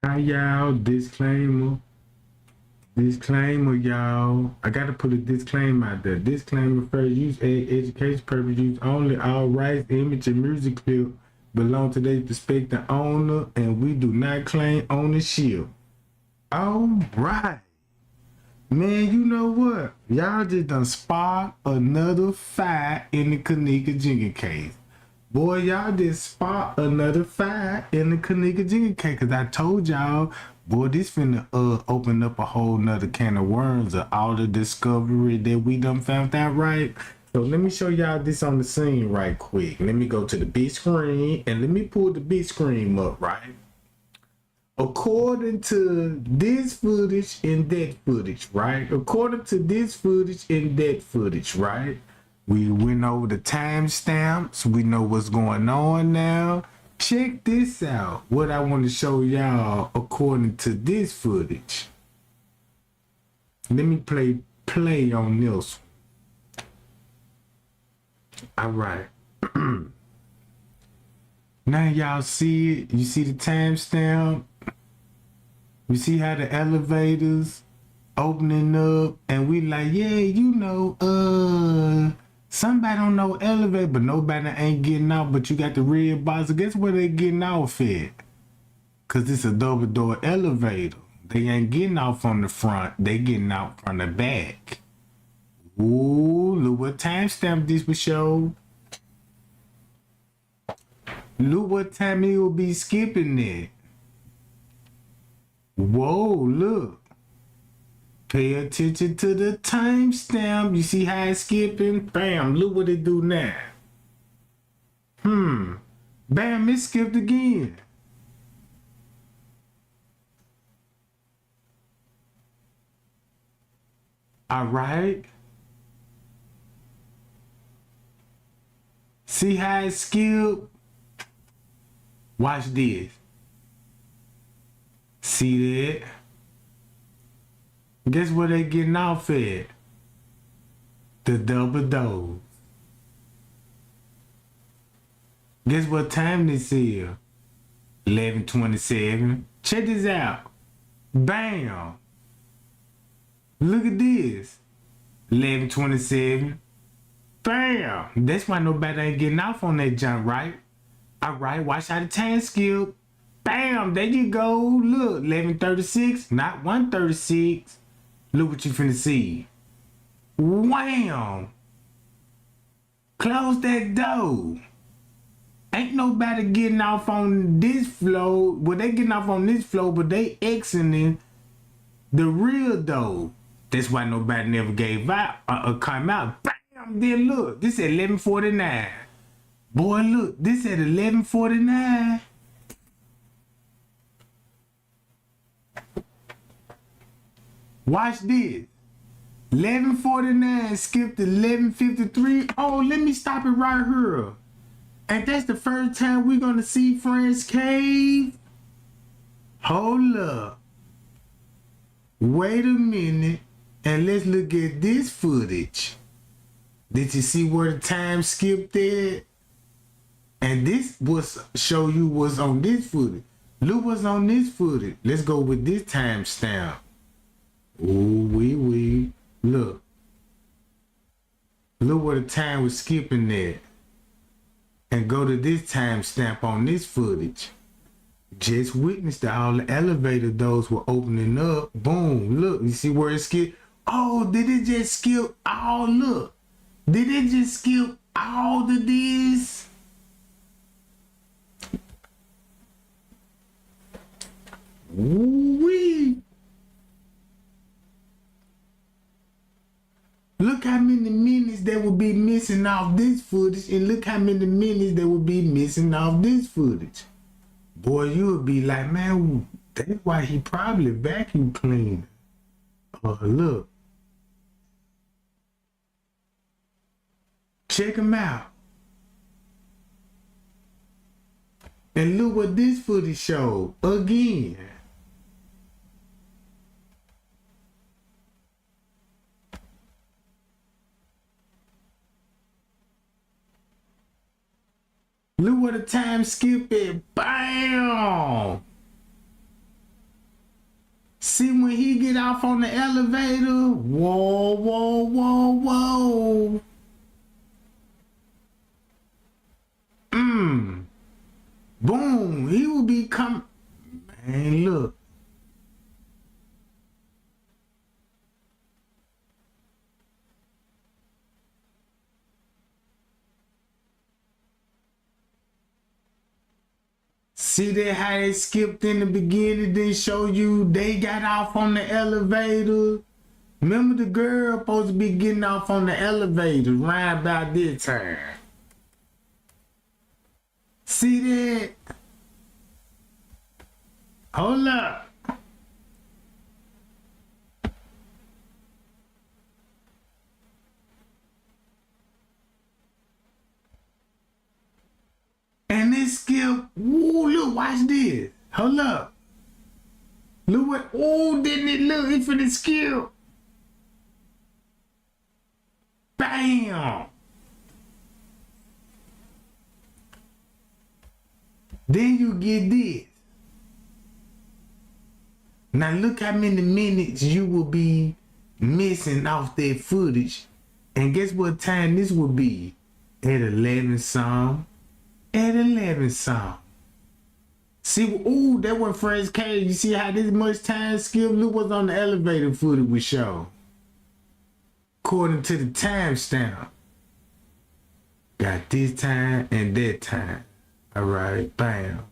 Hi y'all, disclaimer y'all. I gotta put a disclaimer out there. Disclaimer first, use education purpose, use only. All rights, image, and music clip belong to their respective owner, and we do not claim ownership. All right. Man, you know what? Y'all just done spark another fight in the Kenneka Jenkins case. Boy, y'all just spark another fight in the Kenneka Jenkins case. Cause I told y'all, boy, this finna open up a whole nother can of worms of all the discovery that we done found out, right? So let me show y'all this on the scene right quick. Let me go to the big screen and let me pull the big screen up, right? According to this footage and that footage, right? According to this footage and that footage, right? We went over the timestamps. We know what's going on now. Check this out. What I want to show y'all according to this footage. Let me play on this one. All right. Now y'all see it. You see the timestamp. You see how the elevators opening up, and we like, yeah, you know, somebody don't know elevator, but nobody ain't getting out. But you got the red box. Guess where they getting off at? Cause it's a double door elevator. They ain't getting out from the front. They getting out from the back. Ooh, look what timestamp this was show. Look what time he will be skipping it. Whoa, look. Pay attention to the timestamp. You see how it's skipping? Bam, look what it do now. Bam, it skipped again. All right. See how it skipped? Watch this. See that? Guess where they getting off at? The double doors. Guess what time this is? 11:27. Check this out. Bam. Look at this. 11:27. Bam. That's why nobody ain't getting off on that jump, right? All right, watch how the time skip. Bam, there you go. Look, 11:36, not 1:36. Look what you finna see. Wham! Close that door. Ain't nobody getting off on this floor. Well, they getting off on this floor, but they exiting the real door. That's why nobody never gave out or come out. Bam! Then look, this at 11:49. Boy, look, this at 11:49. Watch this. 11:49 skipped to 11:53. Oh, let me stop it right here. And that's the first time we're gonna see Friend's Cave. Hold up. Wait a minute. And let's look at this footage. Did you see where the time skipped at? And this was show you what's on this footage. Look what's on this footage. Let's go with this timestamp. Ooh, wee. Look. Look where the time was skipping at. And go to this timestamp on this footage. Just witnessed that all the elevator doors were opening up. Boom. Look, you see where it skipped? Oh, did it just skip? Oh, look. Did it just skip all of this? Wee. Look how many minutes they will be missing off this footage, and look how many minutes they will be missing off this footage. Boy, you would be like, man, that's why he probably vacuum cleaned. Oh, look. Check him out. And look what this footage showed again. Look where the time skip at. Bam! See when he get off on the elevator, whoa, whoa, whoa, whoa. Boom, he will be coming. Man, look. See that how they skipped in the beginning, then show you they got off on the elevator. Remember the girl supposed to be getting off on the elevator right about this time. See that? Hold up. And this skip, ooh, look, watch this. Hold up. Look what, ooh, didn't it look, it for the skip. Bam. Then you get this. Now look how many minutes you will be missing off that footage. And guess what time this will be? At 11 some. At 11 some. See, ooh, that one Fresh K. You see how this much time skip? Look what's on the elevator footage we show. According to the timestamp. Got this time and that time. All right, bam.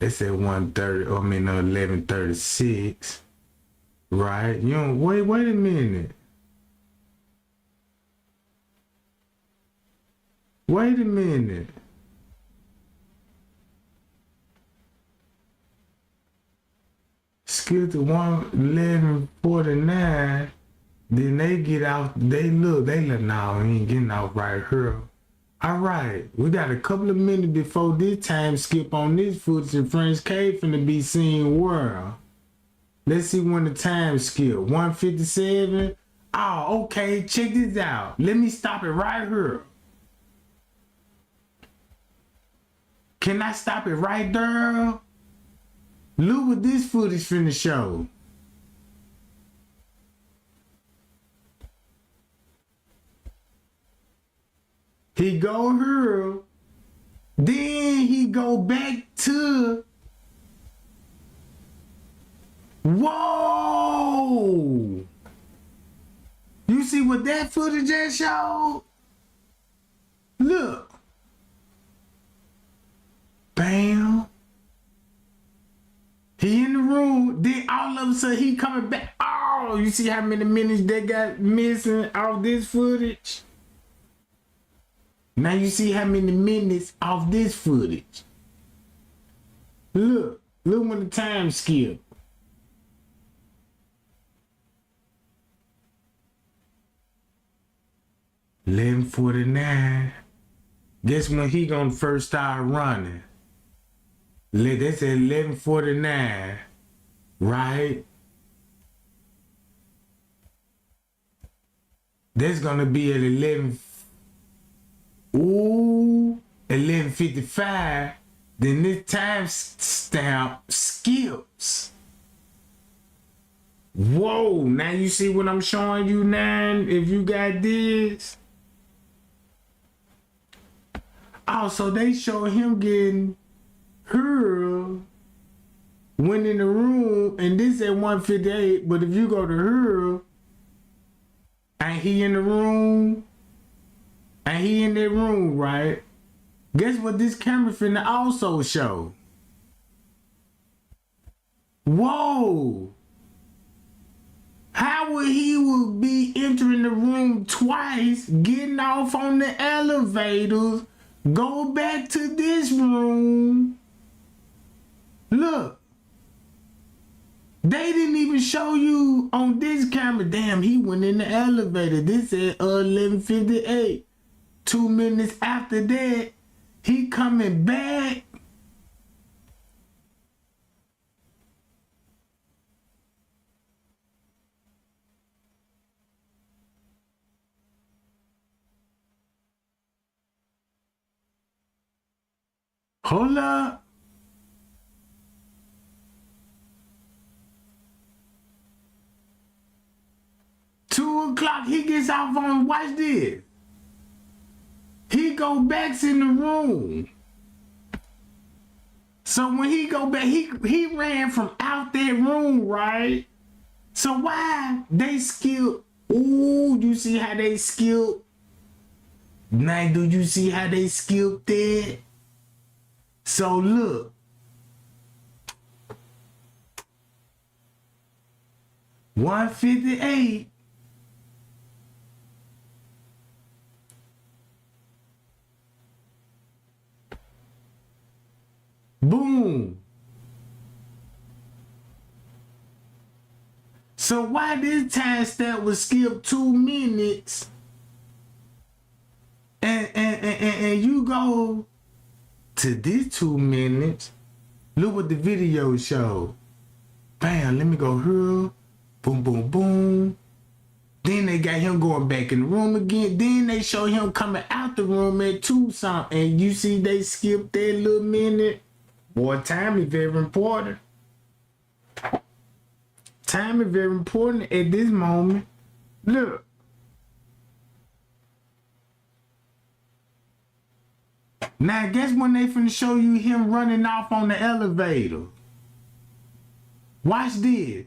It's at 1:30, 11:36. Right? You don't, wait a minute. Wait a minute. Skip to 11:49. Then they get out, they look, no, he ain't getting out right here. All right, we got a couple of minutes before this time skip on this footage and French K finna be seen world. Let's see when the time skip. 1:57. Oh, okay, check this out. Let me stop it right here. Can I stop it right there? Look what this footage finna show. He go here, then he go back to, whoa! You see what that footage just showed? Look. Bam. He in the room, then all of a sudden he coming back. Oh, you see how many minutes they got missing off this footage? Now you see how many minutes off this footage. Look when the time skip. $11:49. Guess when he gonna first start running? That's at 11:49, right? That's gonna be at 11:55. Then this time stamp skips. Whoa! Now you see what I'm showing you now. If you got this. Oh, so they show him getting her went in the room, and this at 1:58. But if you go to her, ain't he in the room? Ain't he in that room, right? Guess what this camera finna also show? Whoa! How would he would be entering the room twice, getting off on the elevators, go back to this room? Look. They didn't even show you on this camera. Damn, he went in the elevator. This at 11:58. 2 minutes after that, he coming back. Hold up. o'clock, he gets off on, watch this. He go back in the room. So when he go back, he ran from out that room, right? So why they skip? Ooh, you see how they skip? Now, do you see how they skipped that? So look. 158. Boom. So why this time stamp was skipped 2 minutes and you go to this 2 minutes, look what the video showed. Bam, let me go here. Boom, boom, boom. Then they got him going back in the room again. Then they show him coming out the room at 2 something. And you see they skipped that little minute. Boy, time is very important. Time is very important at this moment. Look. Now, guess when they finna show you him running off on the elevator. Watch this.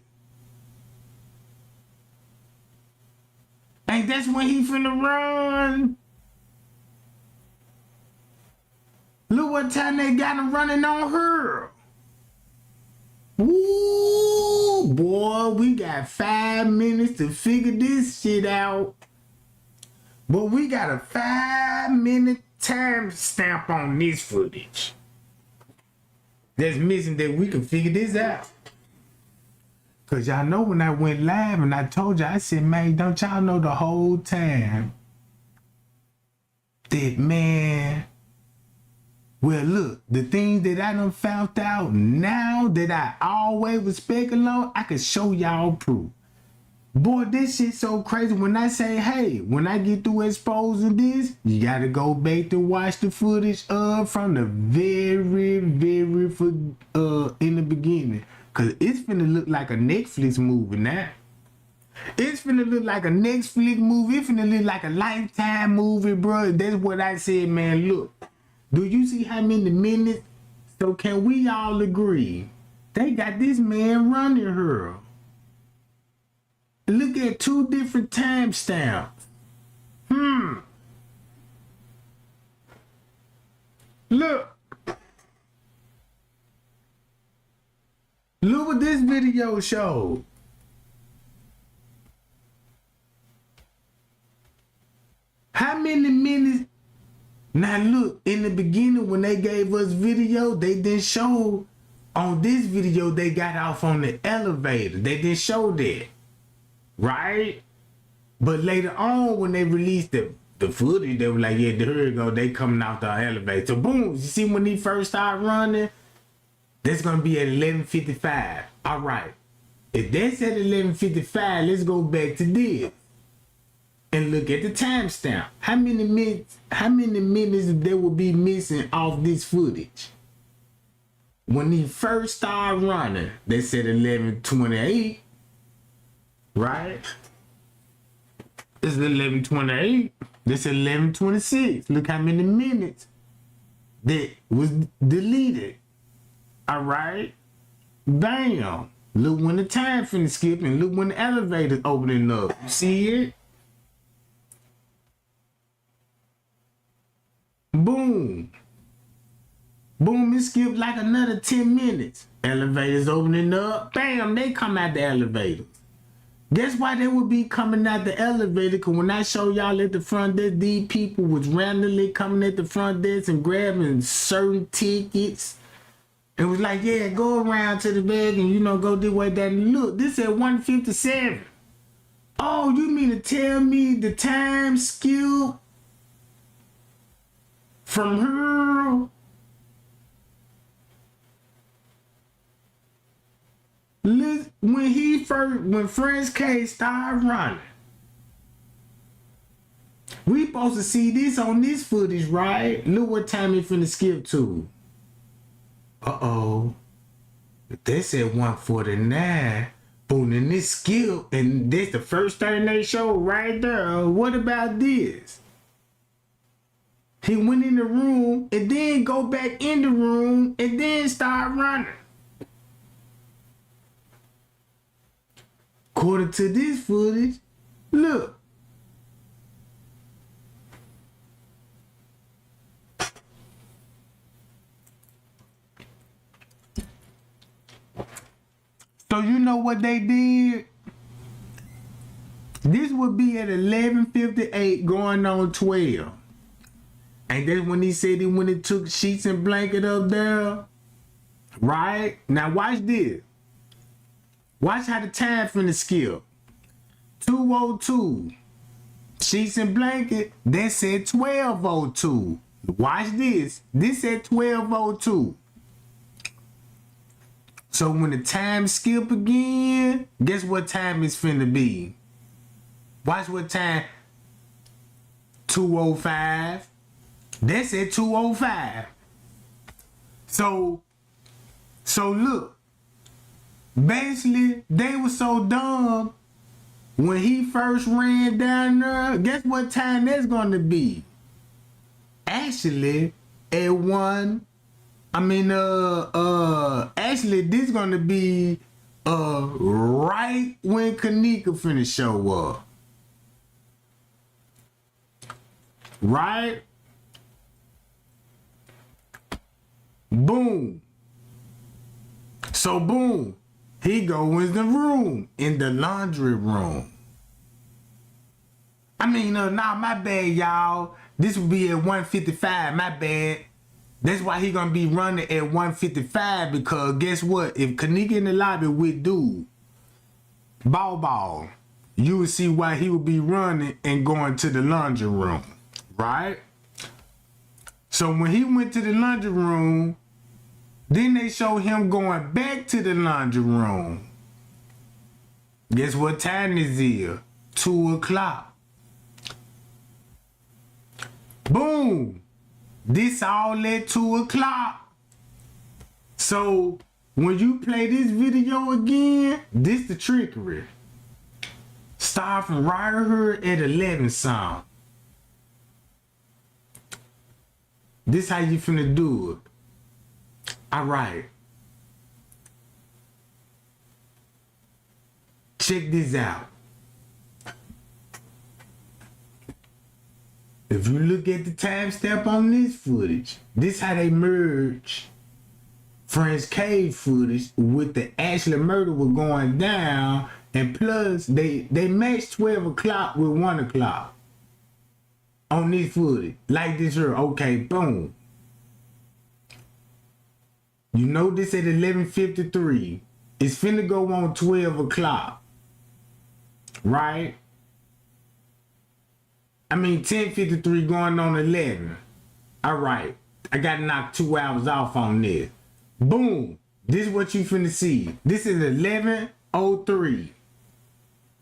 And that's when he finna run. Look what time they got him running on her. Ooh, boy, we got 5 minutes to figure this shit out. But we got a 5-minute time stamp on this footage. That's missing that we can figure this out. Cause y'all know when I went live and I told you, I said, man, don't y'all know the whole time that, man, well, look, the things that I done found out now that I always was speculating on, I could show y'all proof. Boy, this shit so crazy. When I say, hey, when I get through exposing this, you gotta go back to watch the footage from the very in the beginning. Cause it's finna look like a Netflix movie now. It's finna look like a Netflix movie. It's finna look like a Lifetime movie, bro. That's what I said, man. Look, do you see how many minutes? So can we all agree? They got this man running her. Look at 2 different timestamps. Look. Look what this video showed. How many minutes? Now look, in the beginning when they gave us video, they didn't show on this video they got off on the elevator. They didn't show that. Right? But later on when they released the footage, they were like, yeah, there you go, they coming out the elevator. So boom, you see when he first started running? That's gonna be at 11:55. All right. If that's at 11:55, let's go back to this and look at the timestamp. How many minutes there will be missing off this footage? When he first started running, they said 11:28. Right? It's 11:28. This 11:26. Look how many minutes that was deleted. All right, bam. Look when the time finna skip and look when the elevator's opening up. You see it? Boom. Boom, it skipped like another 10 minutes. Elevator's opening up. Bam, they come out the elevator. That's why they would be coming out the elevator, because when I show y'all at the front desk, these people was randomly coming at the front desk and grabbing certain tickets. It was like, yeah, go around to the bag and, go this way, that. Look, this at 1:57. Oh, you mean to tell me the time skip from her? When Friends K started running, we supposed to see this on this footage, right? Look what time it finna skip to. Uh-oh. They said 1:49. Boom, and this skill, and that's the first thing they show right there. What about this? He went in the room and then go back in the room and then start running. According to this footage, look. So you know what they did? This would be at 11:58 going on 12. And that's when he said he went and took sheets and blanket up there. Right? Now watch this. Watch how the time finna skip. 2:02. Sheets and blanket, that said 12:02. Watch this. This said 12:02. So when the time skip again, guess what time it's finna be? Watch what time. 2:05. That's at 2:05. So look. Basically, they were so dumb when he first ran down there. Guess what time that's gonna be? Actually, at one. Actually, this gonna be right when Kenneka finna show up. Right? Boom. So boom, he go in the room, in the laundry room. My bad, y'all. This will be at 1:55, my bad. That's why he gonna be running at 1:55, because guess what? If Kenneka in the lobby with dude, ball, you would see why he would be running and going to the laundry room, right? So when he went to the laundry room, then they show him going back to the laundry room. Guess what time is here? 2 o'clock. Boom. This all at 2 o'clock. So when you play this video again, this the trickery. Start from right here at 11 song. This how you finna do it. Alright. Check this out. If you look at the timestamp on this footage, this how they merge Friends Cave footage with the actual murder was going down, and plus they matched 12 o'clock with 1 o'clock on this footage. Like this here, okay, boom. You know this at 11:53. It's finna go on 12 o'clock. Right? 10:53 going on 11. Alright. I gotta knock 2 hours off on this. Boom. This is what you finna see. This is 11:03.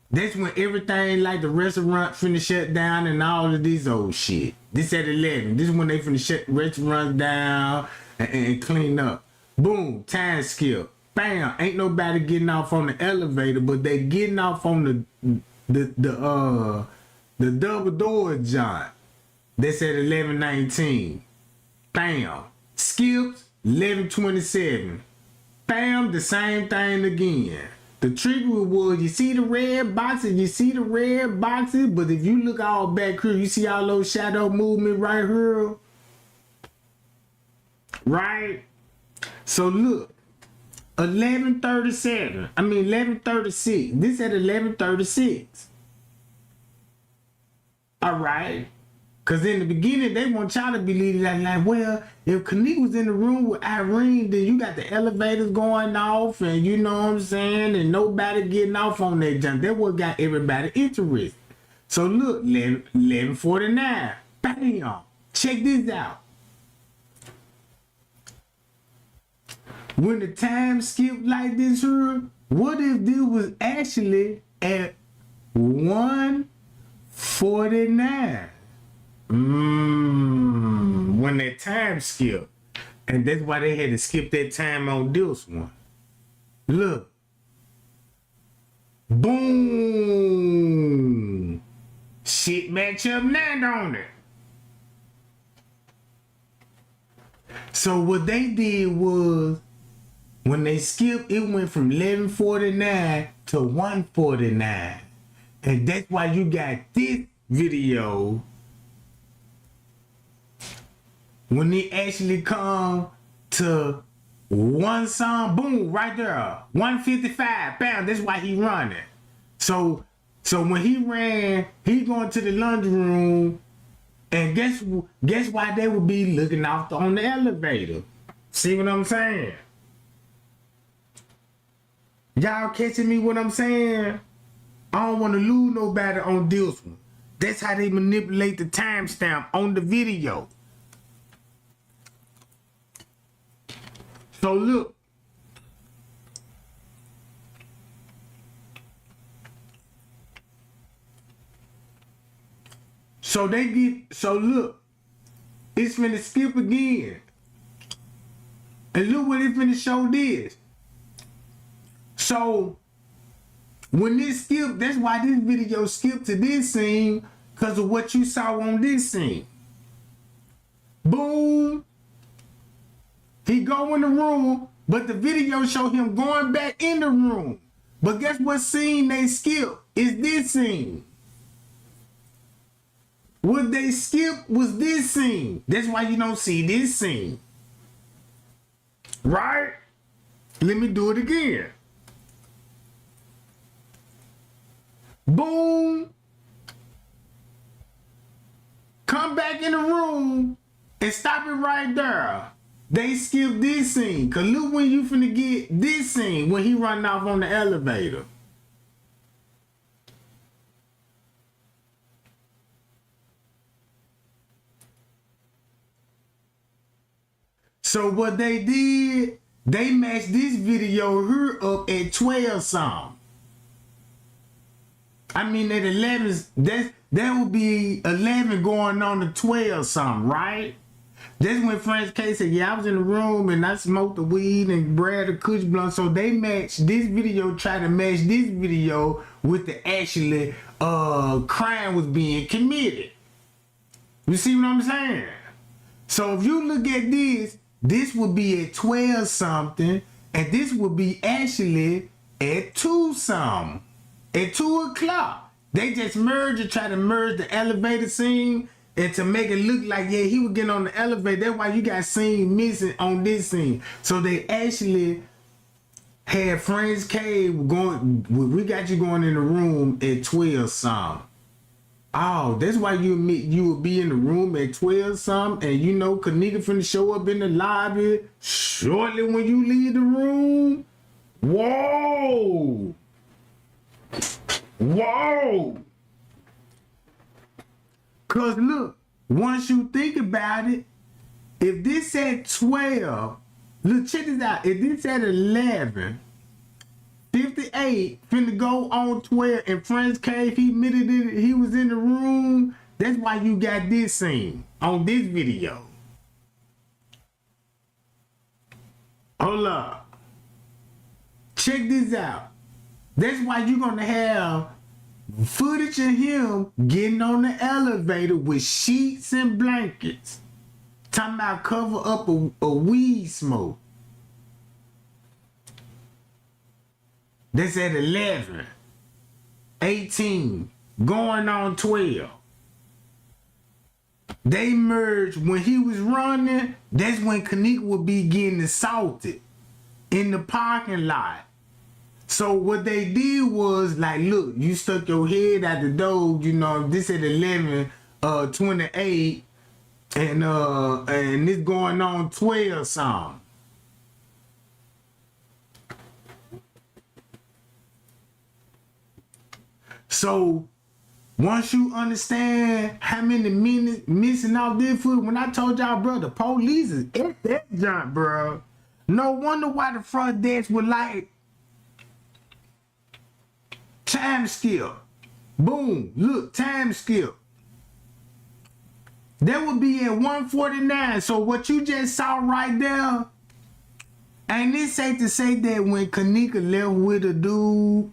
That's when everything like the restaurant finna shut down and all of this old shit. This at 11. This is when they finna shut restaurants down and clean up. Boom. Time skip. Bam. Ain't nobody getting off on the elevator, but they getting off on the double door joint. That's at 11:19. Bam. Skips 11:27. Bam. The same thing again. The trick was you see the red boxes, but if you look all back here, you see all those shadow movement right here. Right? So look. 11:36. This at 11:36. Alright. Cause in the beginning they want y'all to believe that like, well, if Kenneka was in the room with Irene, then you got the elevators going off and you know what I'm saying, and nobody getting off on that jump. That what got everybody interested. So look, 11:49. Bam. Check this out. When the time skipped like this here, what if this was actually at 1:49? When that time skipped. And that's why they had to skip that time on this one. Look. Boom. Shit match up now, don't it? So what they did was, when they skipped, it went from 11:49 to 1:49. And that's why you got this video. When they actually come to one song, boom, right there, 155, bam, that's why he running. So when he ran, he going to the laundry room, and guess why they would be looking out on the elevator? See what I'm saying? Y'all catching me what I'm saying? I don't want to lose nobody on this one. That's how they manipulate the timestamp on the video. So look. So look. It's finna skip again. And look what it's finna show this. So when this skipped, that's why this video skipped to this scene, because of what you saw on this scene. Boom. He go in the room, but the video show him going back in the room. But guess what scene they skipped? Is this scene. What they skipped was this scene. That's why you don't see this scene. Right? Let me do it again. Boom. Come back in the room and stop it right there. They skipped this scene. Cause look when you finna get this scene when he running off on the elevator. So what they did, they matched this video here up at 12 something. I mean at 11, that would be 11 going on to 12 something, right? That's when French K said, yeah, I was in the room and I smoked the weed and bred a kush blunt. So they matched this video, try to match this video with the actually crime was being committed. You see what I'm saying? So if you look at this would be at 12 something, and this would be actually at 2 something. At 2 o'clock. They just merged and try to merge the elevator scene and to make it look like, yeah, he was getting on the elevator. That's why you got scene missing on this scene. So they actually had Friends Cave going, we got you going in the room at 12 something. Oh, that's why you would be in the room at 12 something, and you know Kenneka finna show up in the lobby shortly when you leave the room. Whoa! Whoa! Cause look, once you think about it, if this at 12, look, check this out. If this at 11, 58 finna go on 12, and Friends Cave, he admitted it, he was in the room. That's why you got this scene on this video. Hold up. Check this out. That's why you're gonna have footage of him getting on the elevator with sheets and blankets. Talking about cover up a weed smoke. That's at 11, 18, going on 12. They merged when he was running. That's when Kenneka would be getting assaulted in the parking lot. So what they did was like, look, you stuck your head out the door, you know, this at 11, 28, and this going on 12 something. So once you understand how many minutes missing off this foot, when I told y'all, bro, the police is at that junk, bro. No wonder why the front desk was like time skip. Boom, look, time skip. That would be at 1:49. So what you just saw right there, ain't it safe to say that when Kenneka left with a dude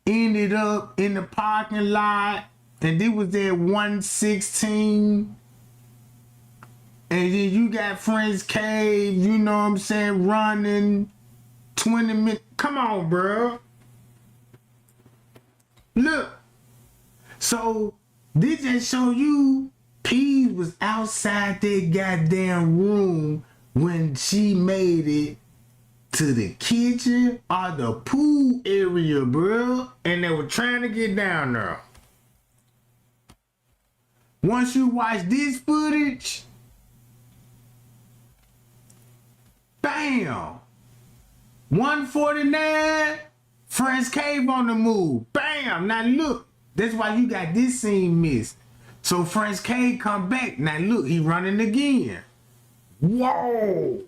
ended up in the parking lot, and it was at 116. And then you got Friends Cave, you know what I'm saying, running 20 minutes. Come on, bro. Look. So, this just show you Peas was outside that goddamn room when she made it to the kitchen or the pool area, bro. And they were trying to get down there. Once you watch this footage, bam! 149, Friends Cave on the move. Bam! Now look, that's why you got this scene missed. So Friends Cave come back. Now look, he running again. Whoa!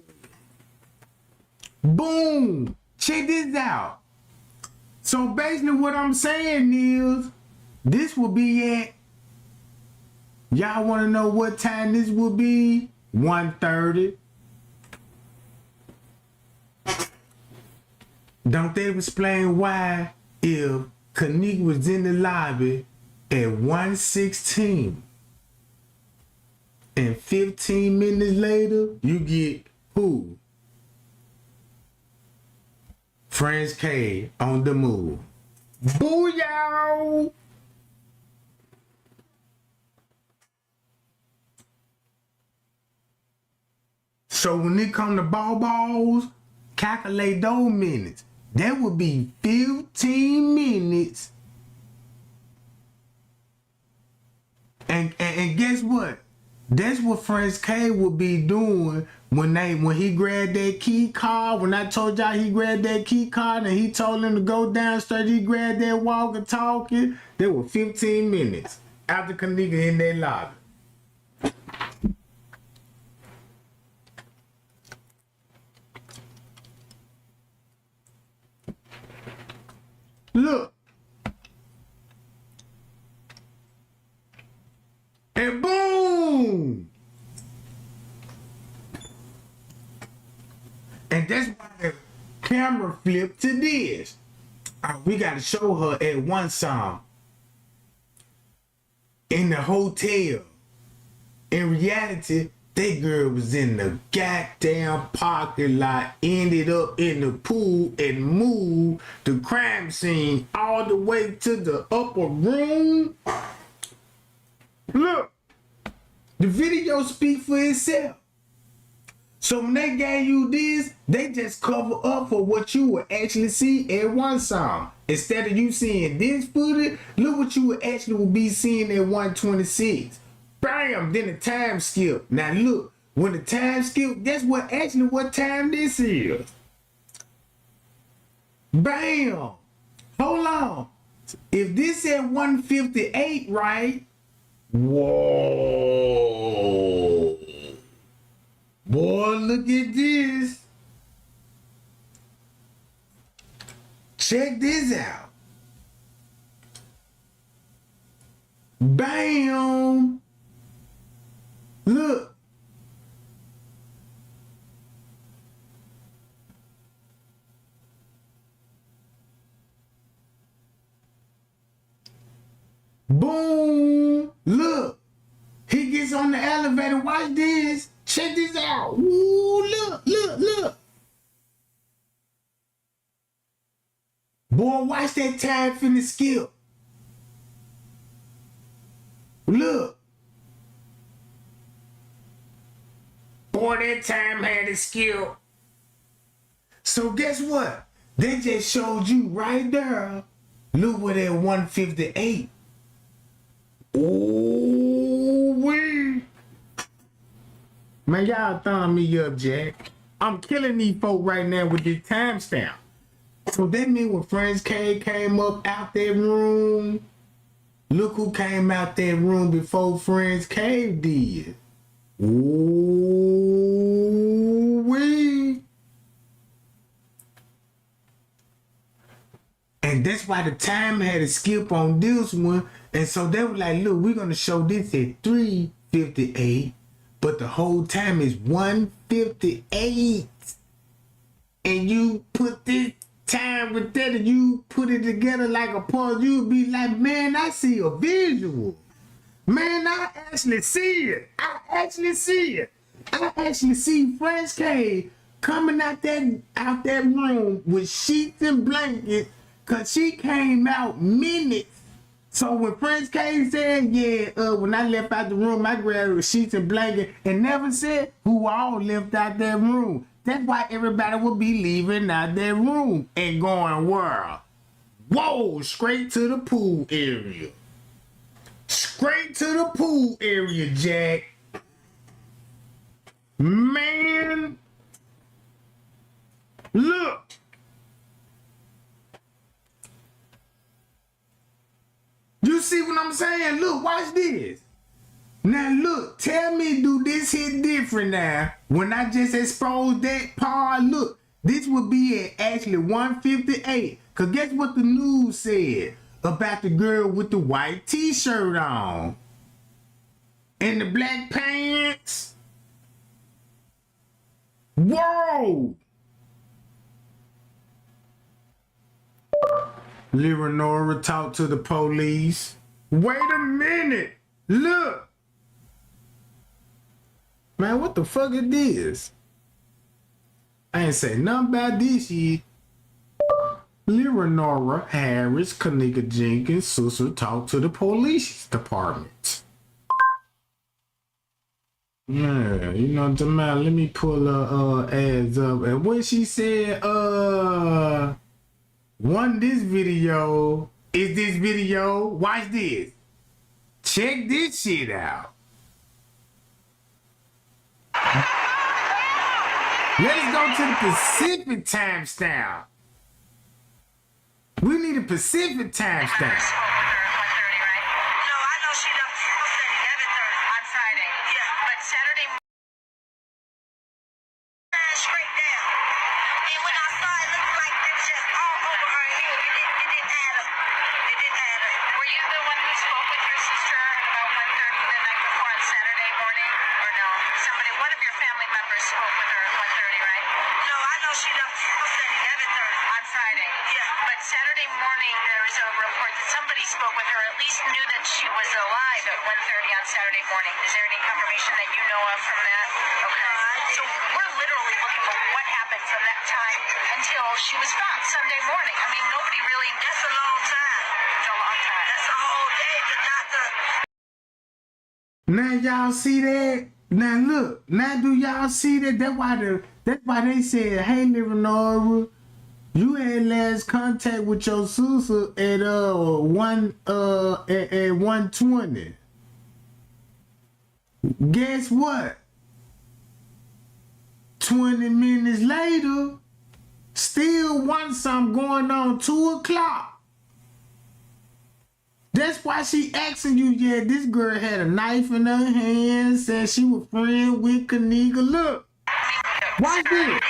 Boom! Check this out. So basically what I'm saying is, this will be at, y'all want to know what time this will be? 1:30. Don't they explain why if Kenneka was in the lobby at 1:16 and 15 minutes later, you get who? Friends Cave on the move. Booyah! So when it come to balls, calculate those minutes. That would be 15 minutes. And guess what? That's what Friends K would be doing when he grabbed that key card. When I told y'all he grabbed that key card and he told him to go downstairs, he grabbed that walkie-talkie. There were 15 minutes after Kenneka in that lobby. Look. And boom! And that's why the camera flipped to this. We got to show her at one song in the hotel. In reality, that girl was in the goddamn parking lot, ended up in the pool and moved the crime scene all the way to the upper room. Look, the video speaks for itself. So when they gave you this, they just cover up for what you would actually see at one song. Instead of you seeing this footage, look what you would actually be seeing at 126. Bam! Then the time skip. Now look, when the time skip, that's what time this is. Bam! Hold on. If this at 158, right? Whoa! Boy, look at this. Check this out. Bam! Look. Boom! Look. He gets on the elevator. Watch this. Check this out. Ooh, look, look, look. Boy, watch that time finna skip. Look. Boy, that time had to skip. So guess what? They just showed you right there. Look what at 158. Ooh, wee. Man, y'all thumb me up, Jack. I'm killing these folk right now with this timestamp. So that means when Friends K came up out that room, look who came out that room before Friends K did. Ooh, wee. And that's why the time had to skip on this one. And so they were like, look, we're going to show this at 3:58. But the whole time is 1:58. And you put this time with that and you put it together like a puzzle, you'd be like, man, I see a visual. Man, I actually see it. I actually see French K coming out that room with sheets and blankets, cause she came out minutes. So when French K said, yeah, when I left out the room, I grabbed sheets and blankets and never said who all left out that room. That's why everybody would be leaving out that room and going where? Whoa, straight to the pool area. Straight to the pool area, Jack. Man, look. You see what I'm saying? Look, watch this. Now look, tell me, do this hit different now? When I just exposed that part, look, this would be at actually 158. Cause guess what the news said about the girl with the white t-shirt on? And the black pants? Whoa! Leonora talked to the police. Wait a minute! Look! Man, what the fuck is this? I ain't say nothing about this shit. Leonora Harris, Kenneka Jenkins' sister, talked to the police department. Man, you know, Jamal, let me pull her ads up. And when she said, this video, is this video, watch this. Check this shit out. Let's go to the Pacific timestamp. We need a Pacific timestamp. Spoke with her, at least knew that she was alive at 1:30 on Saturday morning. Is there any confirmation that you know of from that? Okay. So we're literally looking for what happened from that time until she was found Sunday morning. I mean, nobody really... That's a long time. It's a long time. That's a whole day. Now y'all see that? Now look. Now do y'all see that? That's why they said, hey, Leonora, you had last contact with your sister at 120. Guess what? 20 minutes later, still want something going on 2 o'clock. That's why she asking you, yeah, this girl had a knife in her hand, said she was friends with Kenneka. Look, watch this.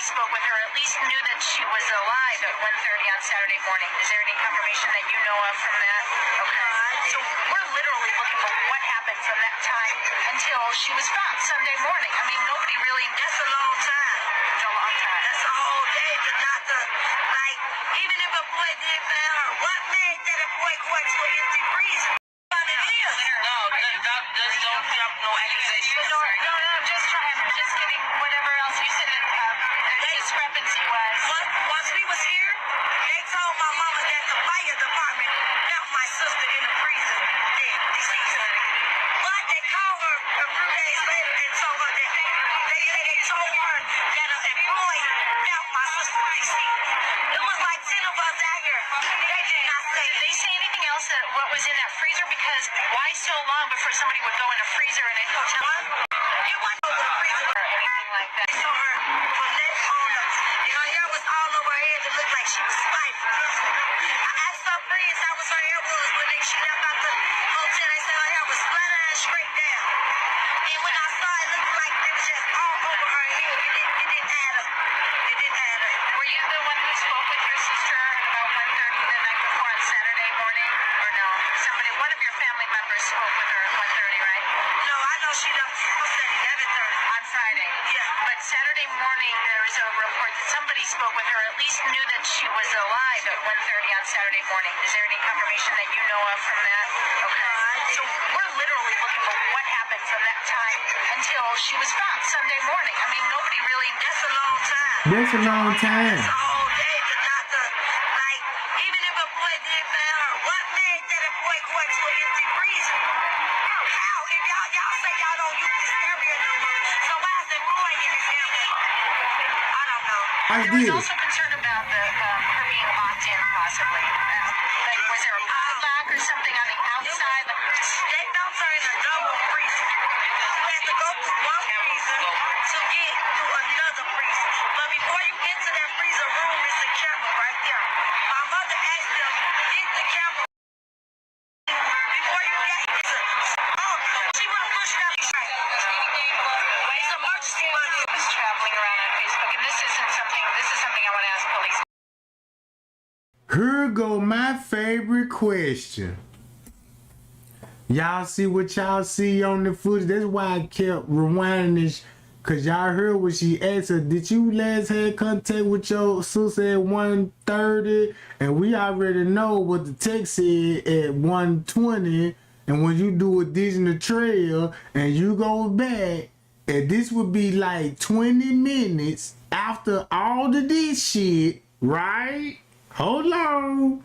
Spoke with her, at least knew that she was alive at 1:30 on Saturday morning. Is there any confirmation that you know of from that? Okay. So we're literally looking for what happened from that time until she was found Sunday morning. I mean, nobody really... That's a long time. It's a long time. That's a whole day. The doctor, like, even if a boy did find her, what made that a boy going to an empty freezer? No, don't drop no accusations. No, I'm just trying. I'm just getting whatever else you said. Discrepancy was. Once we was here, they told my mama that the fire department found my sister in the freezer, dead, deceased. But they called her a few days later and told her that they told her that an employee found my sister deceased. It was like 10 of us out here. They did not say. Did they say anything else that what was in that freezer? Because why so long before somebody would go in a freezer in a hotel? It wasn't over the freezer or anything like that. They told her from that on up. And her hair was all over her head. It looked like she was stifled. I asked her friends how was her hair was when she left out the hotel. They said her hair was flat and straight down. And when I saw it, it looked like it was just all over her head. It didn't add up. It didn't add up. she was alive at 1:30 on Saturday morning. Is there any confirmation that you know of from that? Okay. So we're literally looking for what happened from that time until she was found Sunday morning. I mean, nobody really. That's a long time. That's a long time. That's a whole day to not to, like, even if a boy did find her, what made that a boy going to an empty freezer? How? If y'all say y'all don't use this area no more, so why is the boy in this area? I don't know. There was also concern about her being locked in, possibly. Like, was there a padlock or something on the outside? They found her in a double freezer. You had to go through one freezer to get to another freezer. But before you get to that freezer room, it's a camera right there. My mother asked them, get the camera before you get here. Oh, she would have pushed up. Right. It's emergency money. It was traveling around on Facebook, and this is something I want to ask police. Here go my favorite question. Y'all see what y'all see on the footage? That's why I kept rewinding this, cause y'all heard what she asked her. Did you last have contact with your sister at 1:30? And we already know what the text said at 1:20. And when you do a digital trail and you go back, and this would be like 20 minutes after all of this shit, right? Hold on.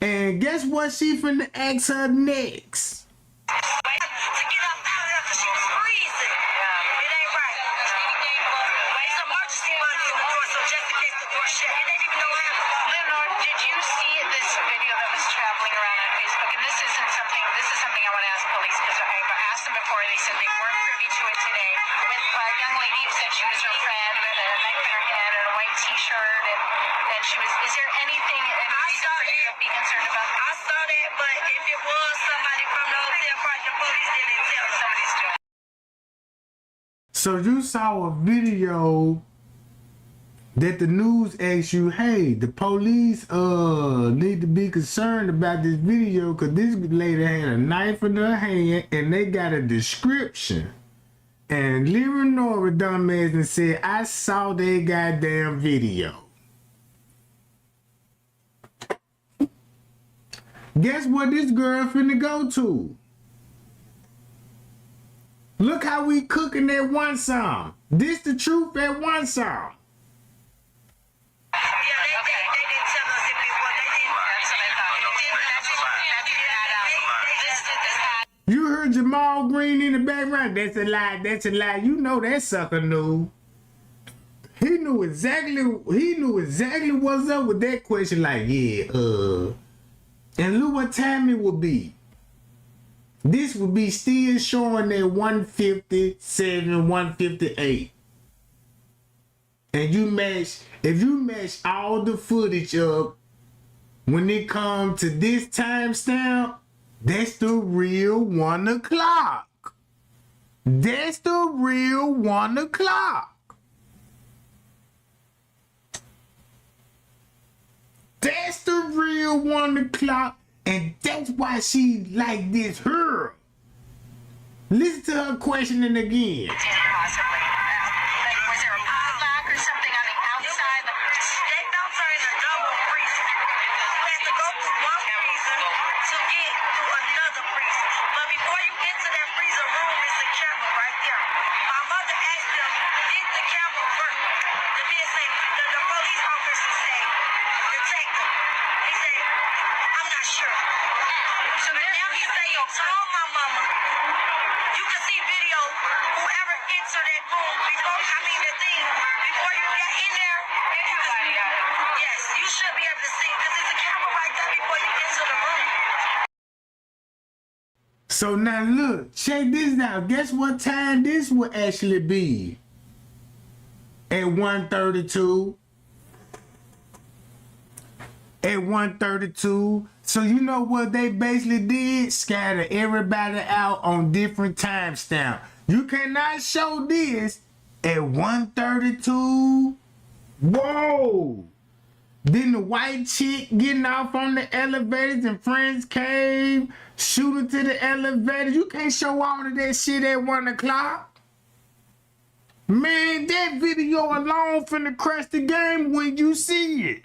And guess what she finna ask her next? To get up out of there because she was freezing. It ain't right. It's emergency money in the door, so just in case the door shut. It ain't even no handle. Leonard, did you see this video that was traveling around on Facebook? And this is something I want to ask police, because I asked them before. They said they weren't privy to it today. With a young lady who said she was her friend with a knife in her hand and a white t-shirt, and she was. Is there anything? Reason for you to be concerned about? I saw that, but if it was somebody from the hotel park, the police didn't tell them. Somebody's doing. So you saw a video that the news asked you, hey, the police need to be concerned about this video because this lady had a knife in her hand and they got a description. And Lyra Nora dumbass and said, I saw that goddamn video. Guess what this girl finna go to? Look how we cooking that one song. This the truth at one song. Yeah, they didn't tell us if it was. They didn't. That's what I thought. You heard Jamal Green in the background. That's a lie. That's a lie. You know that sucker knew. He knew exactly what's up with that question. Like, yeah, and look what time it would be. This would be still showing at 157, 158. And if you match all the footage up, when it comes to this timestamp, that's the real 1 o'clock. That's the real 1 o'clock. That's the real 1 o'clock, and that's why she like this her. Listen to her questioning again. Possibly. Like, was there a padlock or something on the outside? They found her in a double freezer. You had to go through one freezer to get to another freezer. But before you get to that freezer room, it's a camera right there. My mother asked them, did the camera work? The man said, the police officer said, detective. He said, I'm not sure. So now he say, told my mama, you can see video, whoever entered that room before, before you get in there, yes, you should be able to see, because there's a camera right there before you get to the room. So now look, check this out. Guess what time this will actually be? At 1:32. At 1:32. So you know what they basically did? Scatter everybody out on different timestamps. You cannot show this at 1:32. Whoa! Then the white chick getting off on the elevators in Friends Cave, shooting to the elevator. You can't show all of that shit at 1 o'clock. Man, that video alone finna crash the game when you see it.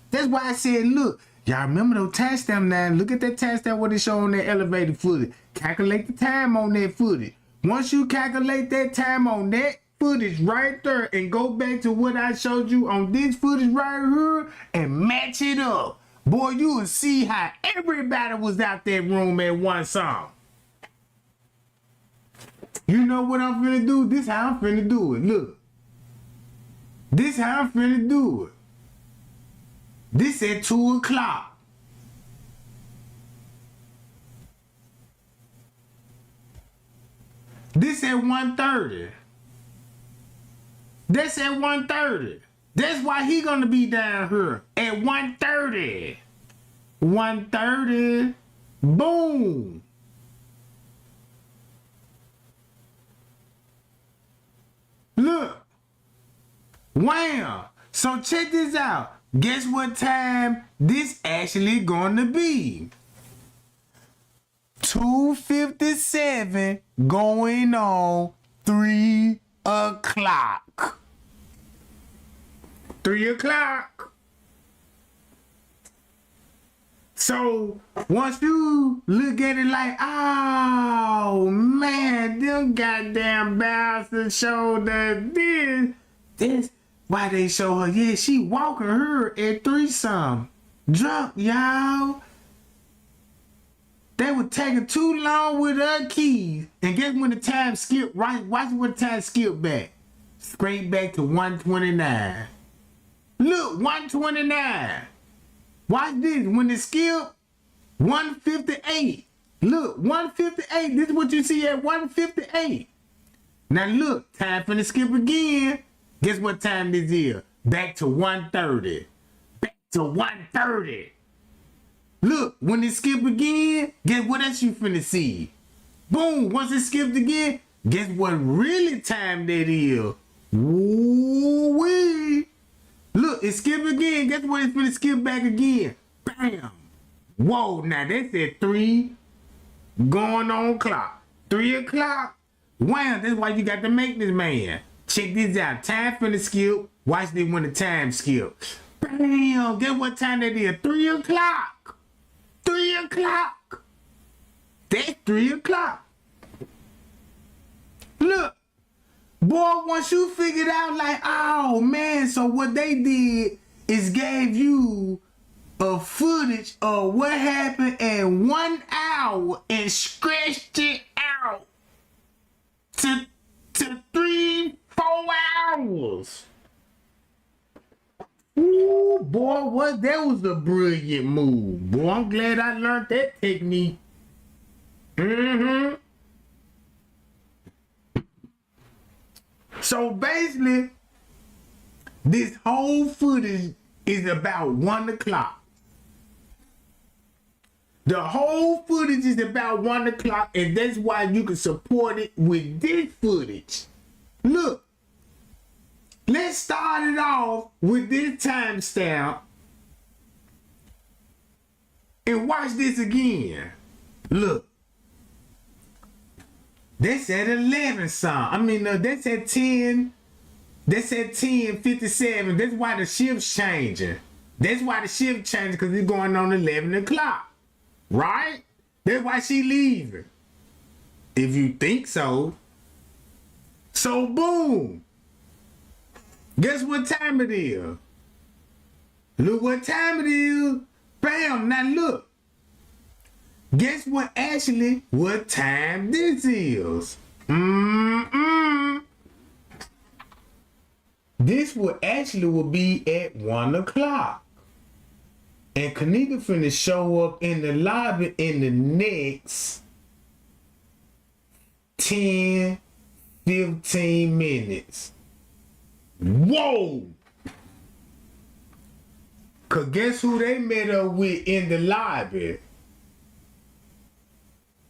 That's why I said, look, y'all remember those timestamp now? Look at that timestamp what it show on that elevated footage. Calculate the time on that footage. Once you calculate that time on that footage right there and go back to what I showed you on this footage right here and match it up, boy, you will see how everybody was out that room at one song. You know what I'm finna do? This how I'm finna do it. Look. This how I'm finna do it. This at 2 o'clock. This at 1:30. That's at 1:30. That's why he gonna be down here at 1:30. 1:30. Boom. Look. Wham. So check this out. Guess what time this actually gonna be? 2:57 going on 3 o'clock. 3 o'clock. So once you look at it like, oh man, them goddamn bastards showed us this. Why they show her? Yeah, she walking her at 3-some. Drunk, y'all. They were taking too long with her keys. And guess when the time skipped, right? Watch when the time skipped back. Straight back to 1:29. Look, 1:29. Watch this. When it skipped, 1:58. Look, 1:58. This is what you see at 1:58. Now look, time for the skip again. Guess what time this is? Back to 1:30. Back to 1:30. Look, when it skip again, guess what else you finna see? Boom, once it skipped again, guess what really time that is? Woo-wee. Look, it skipped again. Guess what it's finna skip back again? Bam. Whoa, now that's at 3 going on clock. 3 o'clock. Wow, that's why you got to make this man. Check this out. Time finna skip. Watch this when the time skip. Bam. Guess what time that is? 3 o'clock. 3 o'clock. That's 3 o'clock. Look. Boy, once you figured out like, oh man, so what they did is gave you a footage of what happened in 1 hour and stretched it out to 3-4 hours. Ooh, boy, that was a brilliant move. Boy, I'm glad I learned that technique. So basically, this whole footage is about 1 o'clock. The whole footage is about 1 o'clock, and that's why you can support it with this footage. Look, let's start it off with this timestamp and watch this again. Look. That's at 11 song. I mean, that's at 10. That's at 10:57. That's why the shift's changing. That's why the shift changing, because it's going on 11 o'clock. Right? That's why she leaving. If you think so. So, boom. Guess what time it is? Look what time it is. Bam. Now, look. Guess what what time this is? This will be at 1 o'clock. And Kenneka finna show up in the lobby in the next 10, 15 minutes. Whoa! Cause guess who they met up with in the lobby?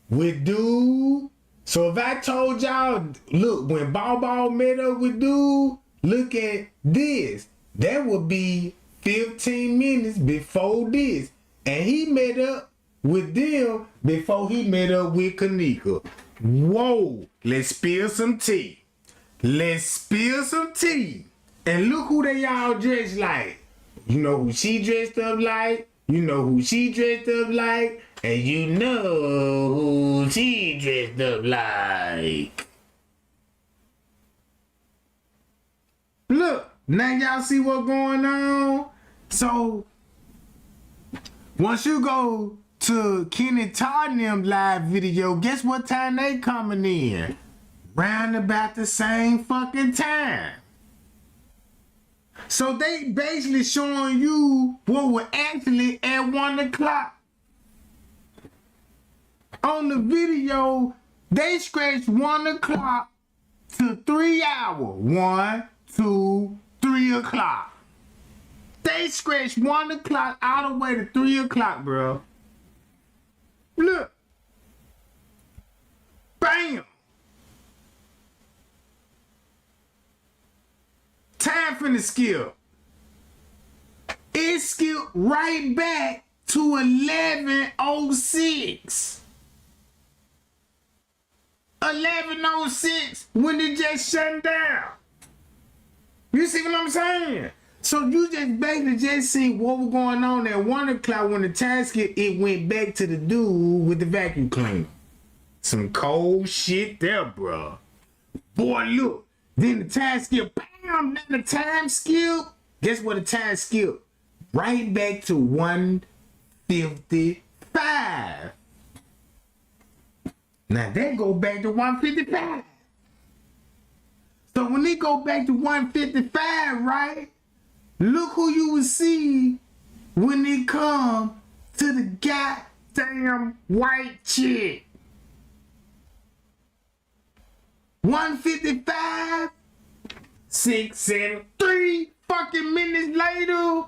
With Dude. So if I told y'all, look, when Ball met up with Dude, look at this. That would be 15 minutes before this. And he met up with them before he met up with Kenneka. Whoa, let's spill some tea. let's spill some tea. And look who they all dressed like. You know who she dressed up like. You know who she dressed up like. And you know who she dressed up like. Look, now y'all see what's going on? So, once you go to Kenneka and them live video, guess what time they coming in? Round about the same fucking time. So they basically showing you what was actually at 1 o'clock. On the video, they scratched 1 o'clock to 3 hours. 1, 2, 3 o'clock. They scratched 1 o'clock all the way to 3 o'clock, bro. Look. Bam. Time for the skip. It skipped right back to 11:06. 11:06 when it just shut down. You see what I'm saying? So you just basically just see what was going on at 1 o'clock when the time skip, it went back to the dude with the vacuum cleaner. Some cold shit there, bro. Boy, look. Then the time skip, bam, then the time skip. Guess what the time skip? Right back to 1:55. Now that go back to 1:55. So when they go back to 1:55, right? Look who you will see when they come to the goddamn white chick. 1:55, 6, 7, 3 fucking minutes later.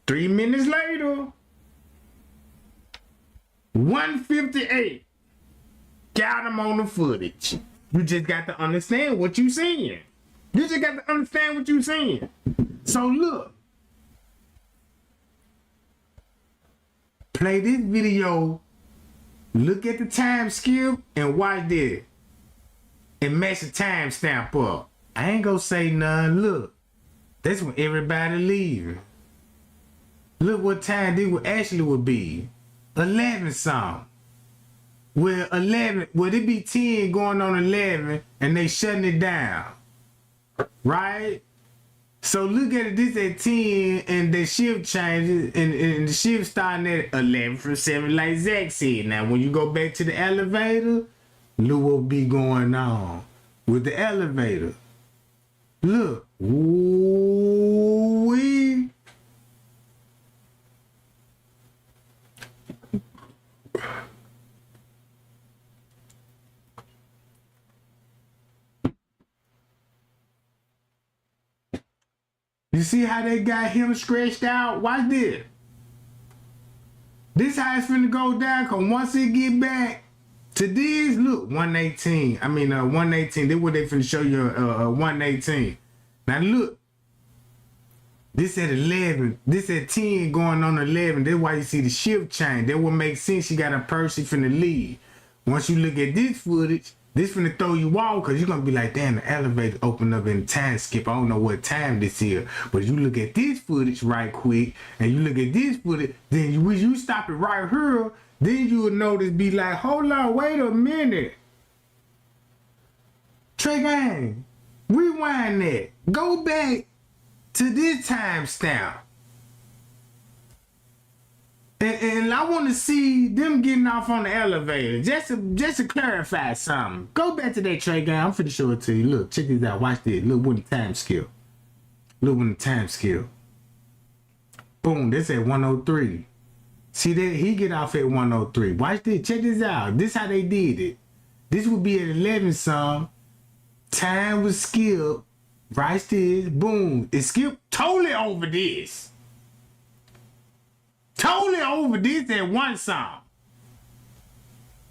3 minutes later. 1:58. Got him on the footage. You just got to understand what you seeing. You just got to understand what you seeing. So look. Play this video. Look at the time skip and watch this. And match the timestamp up. I ain't gonna say none. Look. That's when everybody leaving. Look what time this would actually would be. 11 something. Well, 11, well, it be 10 going on 11 and they shutting it down. Right? So look at it, this at 10 and the shift changes and the shift starting at 11 from 7 like Zach said. Now when you go back to the elevator, look what be going on with the elevator. Look. Ooh-wee. You see how they got him stretched out? Watch this. This how it's finna go down, cause once it get back to this, look, 118. 118. This what they finna show you, 118. Now look. This at 11. This at 10 going on 11. That's why you see the shift change. That would make sense. She got a person finna leave. Once you look at this footage, this finna throw you off because you're going to be like, damn, the elevator opened up in time skip. I don't know what time this is. But you look at this footage right quick and you look at this footage, then you stop it right here, then you will notice, be like, hold on, wait a minute. Trey Gang, rewind that. Go back to this timestamp. And I want to see them getting off on the elevator. Just to clarify something. Go back to that Trey Gang. I'm finna show it to you. Look, check this out. Watch this. Look when the time skip. Look when the time skip. Boom, that's at 103. See that? He get off at 103. Watch this. Check this out. This how they did it. This would be at 11 some. Time was skipped. Watch this. Boom. It skipped totally over this. Totally over this at 1 song.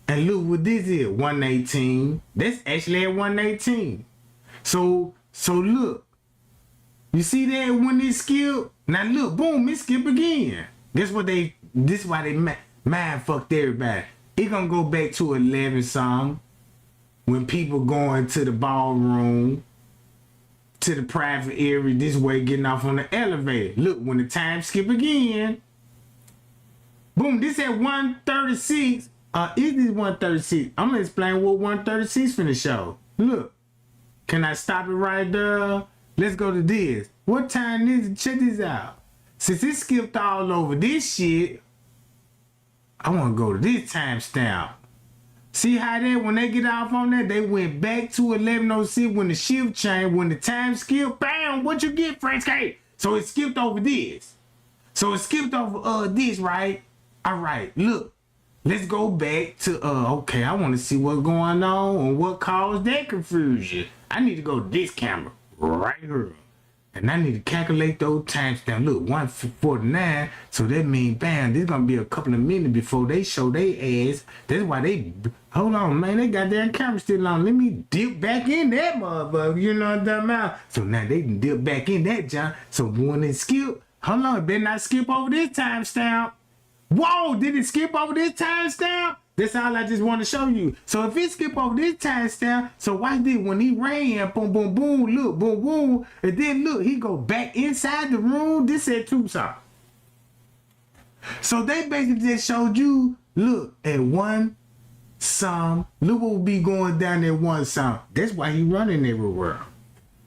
And look what this is, 118. That's actually at 118. So look. You see that when it skip? Now look, boom, it skip again. This why they mind fucked everybody. It gonna go back to 11 song. when people going to the ballroom, to the private area, this way getting off on the elevator. Look, when the time skip again, boom, this at 136. Is this 136? I'm gonna explain what 136 finna show. Look, can I stop it right there? Let's go to this. What time is it? Check this out. Since it skipped all over this shit, I wanna go to this timestamp. See how that when they get off on that, they went back to 11:06 when the shift changed, when the time skipped, bam, what you get, French K? So it skipped over this. So it skipped over this, right? Alright, look. Let's go back to okay, I want to see what's going on and what caused that confusion. I need to go to this camera right here. And I need to calculate those timestamps. Look, 1:49. So that means, bam, there's going to be a couple of minutes before they show their ass. That's why they, hold on, man, they got their camera still on. Let me dip back in that motherfucker. You know what I'm talking about? So now they can dip back in that, John. So when it skip, hold on, it better not skip over this timestamp. Whoa, did it skip over this timestamp? That's all I just want to show you. So if it skip over this timestamp, so watch this. When he ran, boom, boom, boom, look, boom, boom, and then look, he go back inside the room. This said 2 something. So they basically just showed you, look, at 1 some, look what will be going down at 1 some. That's why he running everywhere.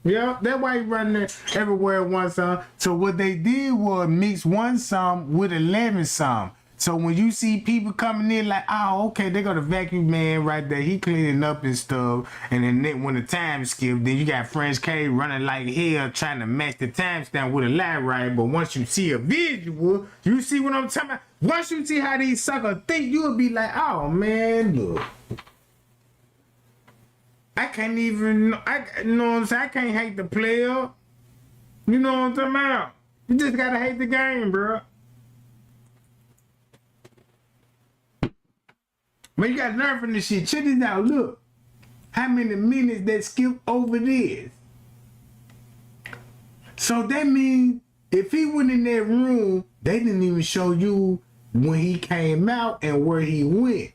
Yeah, that's why he running everywhere at 1 some. So what they did was mix 1 some with 11 some. So when you see people coming in like, oh, okay, they got a vacuum man right there. He cleaning up and stuff. And then when the time skip, then you got French K running like hell trying to match the timestamp with a light right. But once you see a visual, you see what I'm talking about? Once you see how these suckers think, you'll be like, oh, man, look. I can't even, you know what I'm saying? I can't hate the player. You know what I'm talking about? You just gotta hate the game, bro. But you gotta learn from this shit. Check this out, look. How many minutes that skip over this? So that means if he went in that room, they didn't even show you when he came out and where he went.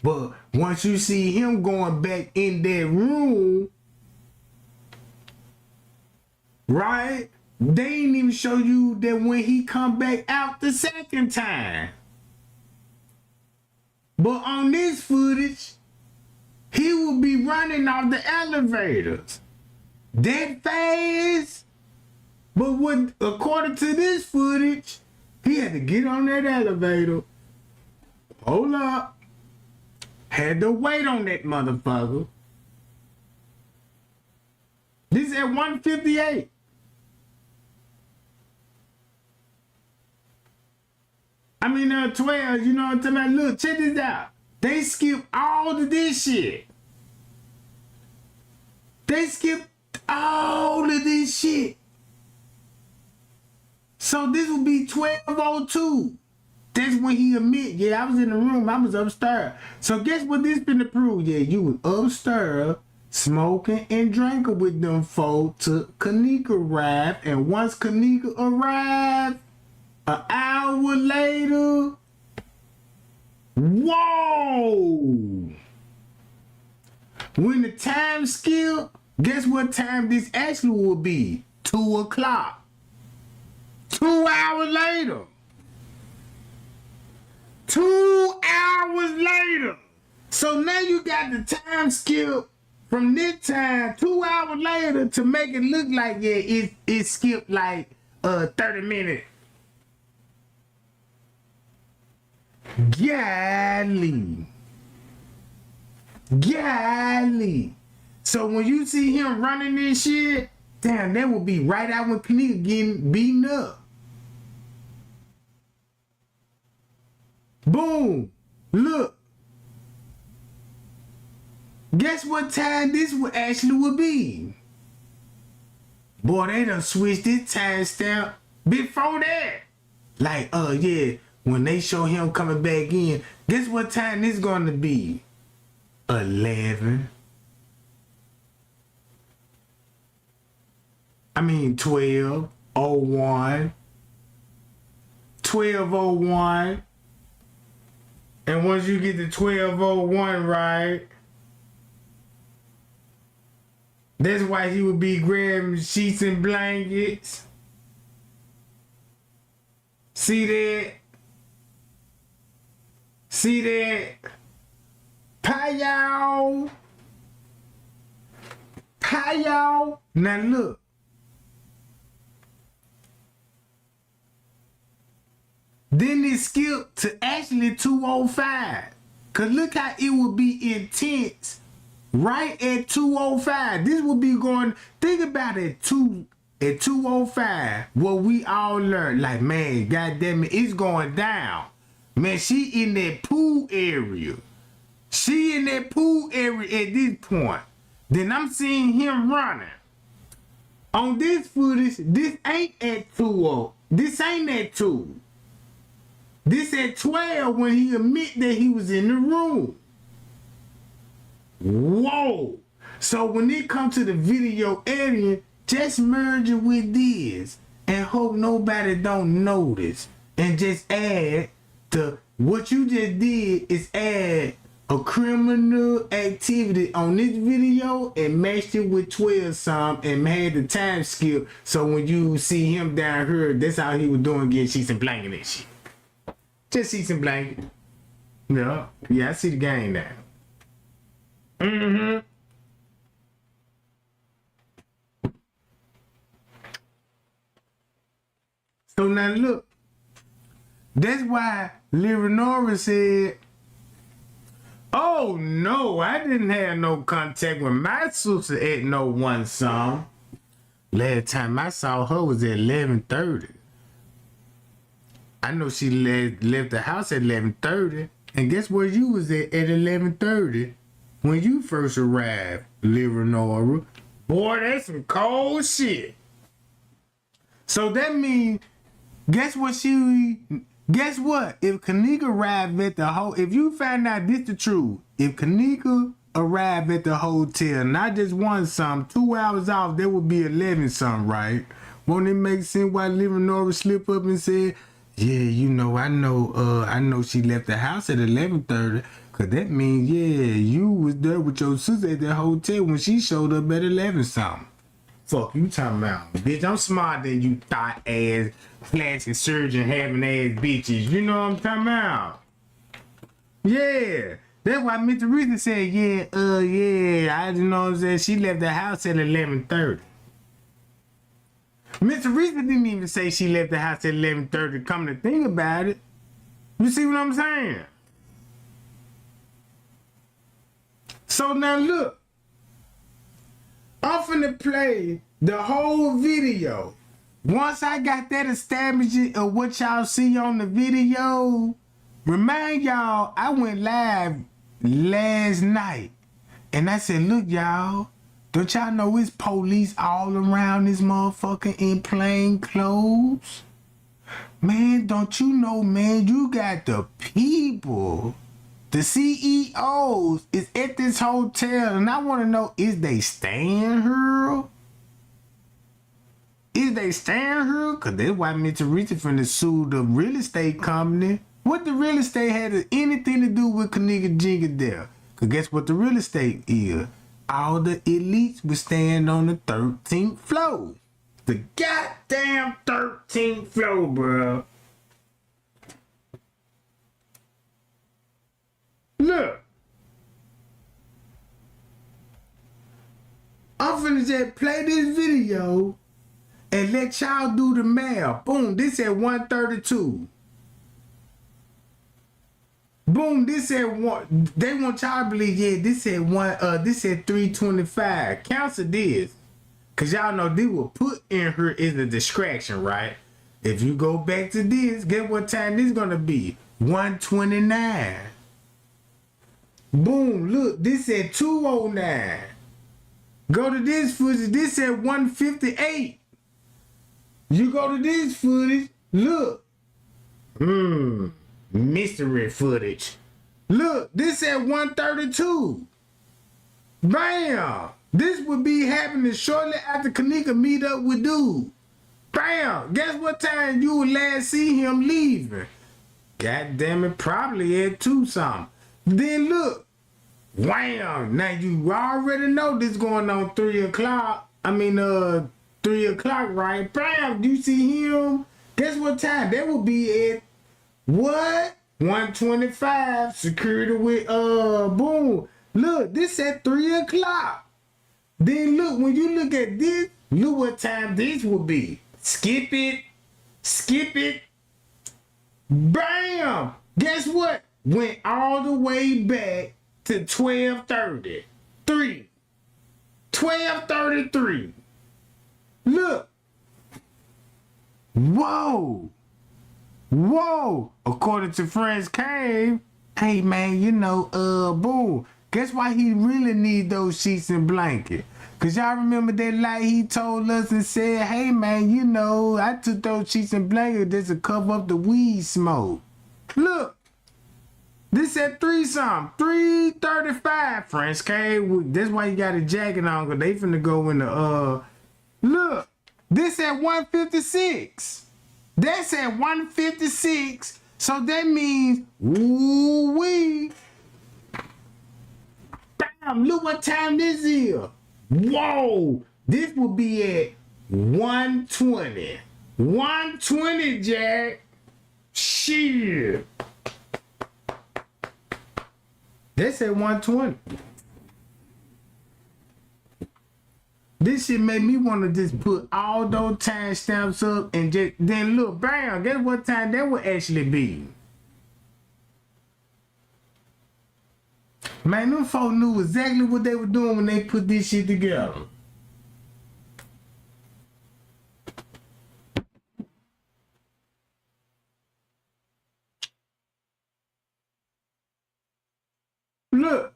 But once you see him going back in that room, right? They ain't even show you that when he come back out the second time. But on this footage, he will be running off the elevators that fast. But what, according to this footage, he had to get on that elevator, hold up, had to wait on that motherfucker. This is at 1:58. I mean, 12, you know what I'm talking about? Look, check this out. They skip all of this shit. They skipped all of this shit. So this will be 12:02. That's when he admit, yeah, I was in the room, I was upstairs. So guess what this been prove? Yeah, you was upstairs smoking and drinking with them folks till Kenneka arrived. And once Kenneka arrived, an hour later, whoa! When the time skip, guess what time this actually will be? 2 o'clock. 2 hours later. 2 hours later. So now you got the time skip from this time 2 hours later to make it look like, yeah, it skipped like 30 minutes. Golly. Golly. So when you see him running this shit, damn, that would be right out when Kenneka getting beaten up. Boom. Look. Guess what time this would actually would be? Boy, they done switched this timestamp before that. Like, yeah, when they show him coming back in, guess what time this gonna be? 11. I mean 12:01. 12:01. And once you get to 12:01 right, That's why he would be grabbing sheets and blankets. See that? See that? Pow! Pow! Now look. Then it skipped to actually 205. Cause look how it would be intense right at 205. This would be going, think about it, at 205, what we all learned. Like, man, goddamn it, it's going down. Man, she in that pool area. She in that pool area at this point. Then I'm seeing him running. On this footage, this ain't at 20. This ain't at 2. This at 12 when he admit that he was in the room. Whoa. So when it comes to the video editing, just merge it with this and hope nobody don't notice. And just add to what you just did is add a criminal activity on this video and matched it with 12 some and made the time skip. So when you see him down here, that's how he was doing getting sheets and blanket and shit. Just sheets and blanket. No. Yeah, I see the game now. Mm-hmm. So now look. That's why Leonora said, oh no, I didn't have no contact with my sister at no one song. Last time I saw her was at 11:30. I know she left the house at 11:30. And guess where you was at 11:30 when you first arrived, Leonora? Boy, that's some cold shit. So that means, guess what? If Kenneka arrived at the if you find out this the truth, if Kenneka arrived at the hotel, not just one some, 2 hours off, there would be 11 some, right? Won't it make sense why Leonora slip up and said, yeah, you know, I know she left the house at 11:30, cause that means, yeah, you was there with your sister at the hotel when she showed up at 11 something. Fuck you talking about, bitch? I'm smarter than you thought ass, plastic surgeon having ass bitches. You know what I'm talking about? Yeah, that's why Mr. Reason said, yeah, I you know what I'm saying. She left the house at 11:30. Mr. Reason didn't even say she left the house at 11:30. Come to think about it, you see what I'm saying? So now look, I'm finna play the whole video. Once I got that established of what y'all see on the video, remind y'all, I went live last night and I said, look y'all, don't y'all know it's police all around this motherfucker in plain clothes? Man, don't you know, man, you got the people, the CEOs is at this hotel, and I want to know, is they staying here? Is they staying here? Because that's why Mr. Richard finna sue the real estate company. What the real estate had anything to do with Kenneka Jenkins there? Because guess what the real estate is? All the elites were staying on the 13th floor. The goddamn 13th floor, bro. Look. I'm finna just play this video and let y'all do the math. Boom, this at 132. Boom, this at one. They want y'all to believe, yeah, this at one. This at 325. Cancel this, cause y'all know they will put in here is a distraction, right? If you go back to this, guess what time this gonna be? 129. Boom, look, this at 209. Go to this footage. This at 158. You go to this footage. Look. Mystery footage. Look, this at 132. Bam. This would be happening shortly after Kenneka meet up with dude. Bam. Guess what time you would last see him leaving? God damn it, probably at 2 something. Then look. Wham! Now you already know this going on 3 o'clock. I mean, 3 o'clock, right? Bam! Do you see him? Guess what time? That will be at what? 125. Security with boom. Look, this at 3 o'clock. Then look, when you look at this, look what time this will be. Skip it. Skip it. Bam! Guess what? Went all the way back to 12:30. 12:33. Look. Whoa. Whoa. According to Friends Cave, hey man, you know, boom. Guess why he really need those sheets and blanket? Cause y'all remember that lie he told us and said, hey man, you know, I took those sheets and blankets just to cover up the weed smoke. Look. This at 3:35, French Cave. That's why you got a jacket on, cause they finna go in the look. This at 156. That's at 156. So that means woo-wee. Bam, look what time this is. Whoa. This will be at 120. 120, Jack. Shit. That's at 120. This shit made me want to just put all those time stamps up and just then look, bam, guess what time that would actually be? Man, them folks knew exactly what they were doing when they put this shit together. Look.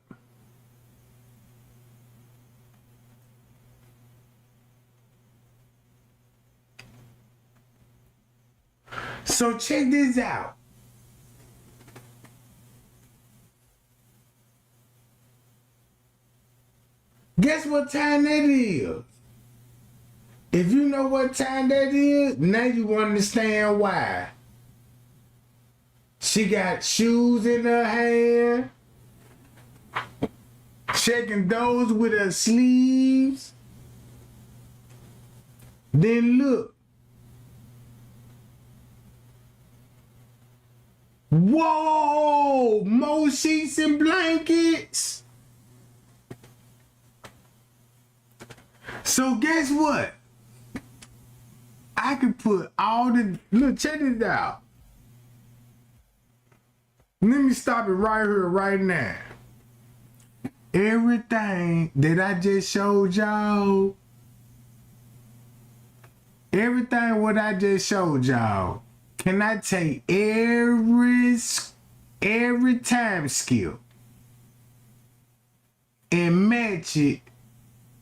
So check this out. Guess what time that is? If you know what time that is, now you understand why. She got shoes in her hand. Checking those with her sleeves. Then look. Whoa! More sheets and blankets. So guess what? I can put all the... Look, check this out. Let me stop it right here, right now. Everything that I just showed y'all, everything what I just showed y'all, can I take every time skip and match it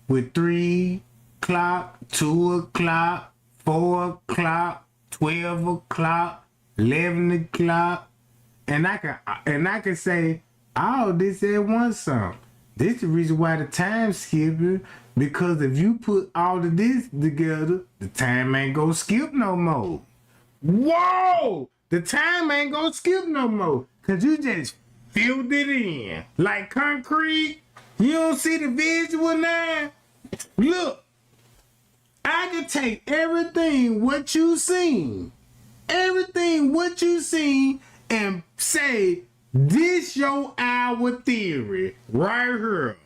with 3 o'clock, 2 o'clock, 4 o'clock, 12 o'clock, 11 o'clock, and I can say all this at one song. This is the reason why the time skipping, because if you put all of this together, the time ain't gonna skip no more. Whoa! The time ain't gonna skip no more, cause you just filled it in like concrete. You don't see the visual now? Look, I can take everything what you seen, and say, this your hour theory right here.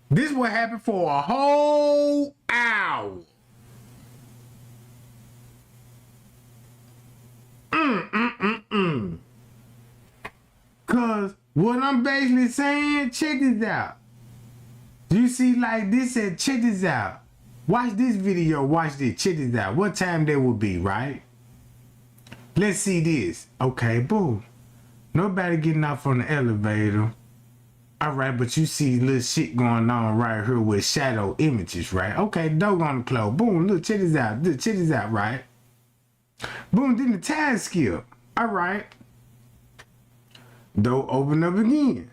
This what happened for a whole hour. Cause what I'm basically saying, check this out. You see like this and check this out. Watch this video, watch this, check this out. What time that will be, right? Let's see this. Okay, boom. Nobody getting off on the elevator. All right, but you see little shit going on right here with shadow images, right? Okay, door on the close. Boom, look, check this out. Look, check this out, right? Boom, then the time skip. All right. Door open up again.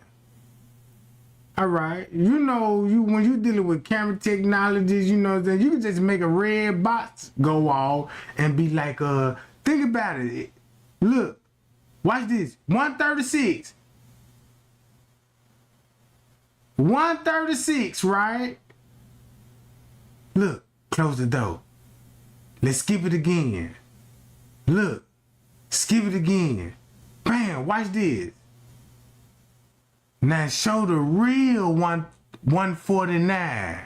All right. You know, when you dealing with camera technologies, you know that you can just make a red box go off and be like, think about it. Look, Watch this. 136. 136, right? Look, close the door. Let's skip it again. Look, skip it again. Bam, watch this. Now show the real 149.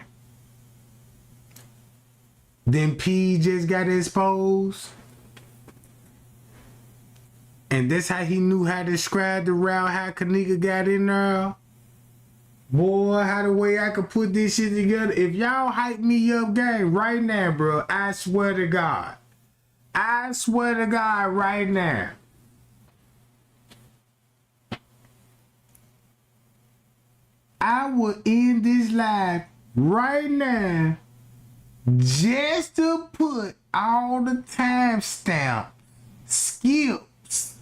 Then P just got exposed. And that's how he knew how to describe the route, how Kenneka got in there. Boy, how the way I could put this shit together. If y'all hype me up, gang, right now, bro, I swear to God. I swear to God right now. I will end this live right now just to put all the timestamp skips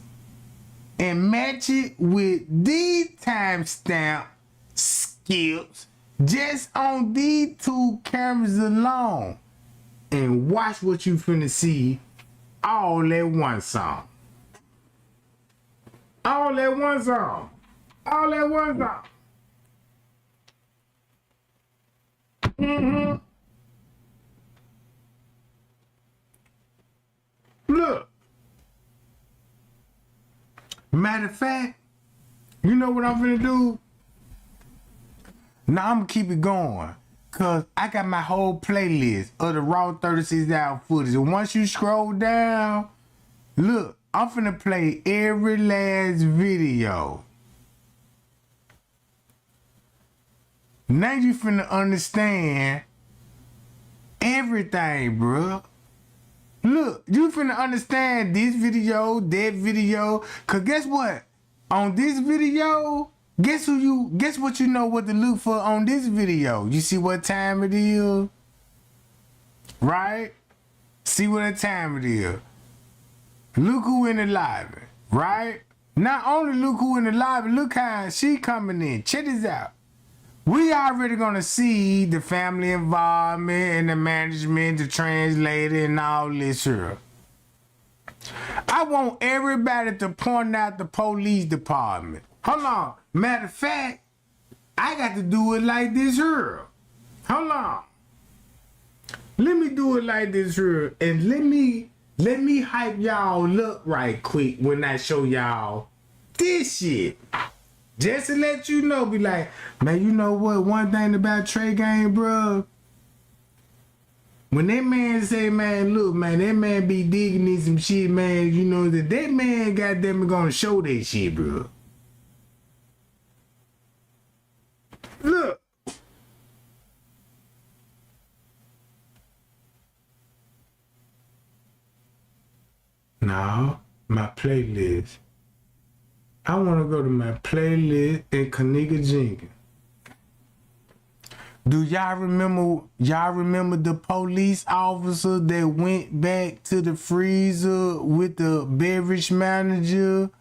and match it with these timestamp skips just on these two cameras alone, and watch what you finna see all at one song. All at one song. All at one song. Look. Matter of fact, you know what I'm finna do? Now I'm gonna keep it going, cause I got my whole playlist of the raw 36 hour footage. And once you scroll down, look, I'm finna play every last video. Now you finna understand everything, bruh. Look, you finna understand this video, that video. Cause guess what? On this video, guess what you know what to look for on this video. You see what time it is? Right? See what time it is. Look who in the lobby, right? Not only look who in the lobby, look how she coming in. Check this out. We already gonna see the family involvement and the management, the translator, and all this here. I want everybody to point out the police department. Hold on. Matter of fact, I got to do it like this here. Hold on. Let me do it like this here, and let me hype y'all up right quick when I show y'all this shit. Just to let you know, be like, man, you know what? One thing about Trey Gang, bro. When that man say, man, look, man, that man be digging in some shit, man, you know that man goddamn gonna show that shit, bro. Look. No, my playlist. I want to go to my playlist and Kenneka Jenkins. Do y'all remember the police officer that went back to the freezer with the beverage manager?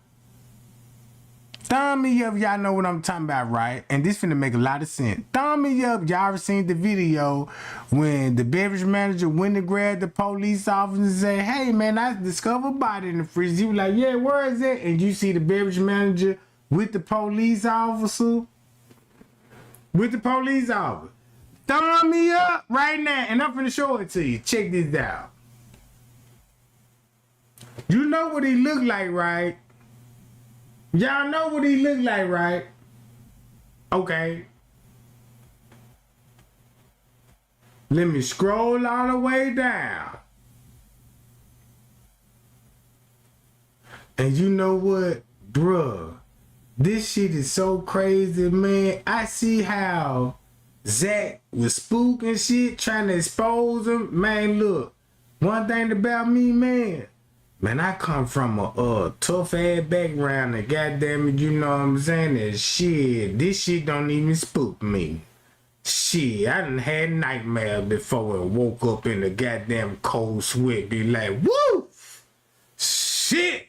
Thumb me up, y'all know what I'm talking about, right? And this finna make a lot of sense. Thumb me up, y'all ever seen the video when the beverage manager went to grab the police officer and said, hey man, I discovered a body in the freezer. He was like, yeah, where is it? And you see the beverage manager with the police officer. With the police officer. Thumb me up right now, and I'm finna show it to you. Check this out. You know what he look like, right? Y'all know what he look like, right? Okay. Let me scroll all the way down. And you know what, bruh? This shit is so crazy, man. I see how Zach was spooking shit, trying to expose him. Man, look. One thing about me, man, I come from a tough ass background, and goddamn it, you know what I'm saying? That shit, this shit don't even spook me. Shit, I done had nightmares before and woke up in the goddamn cold sweat, be like, woo! Shit!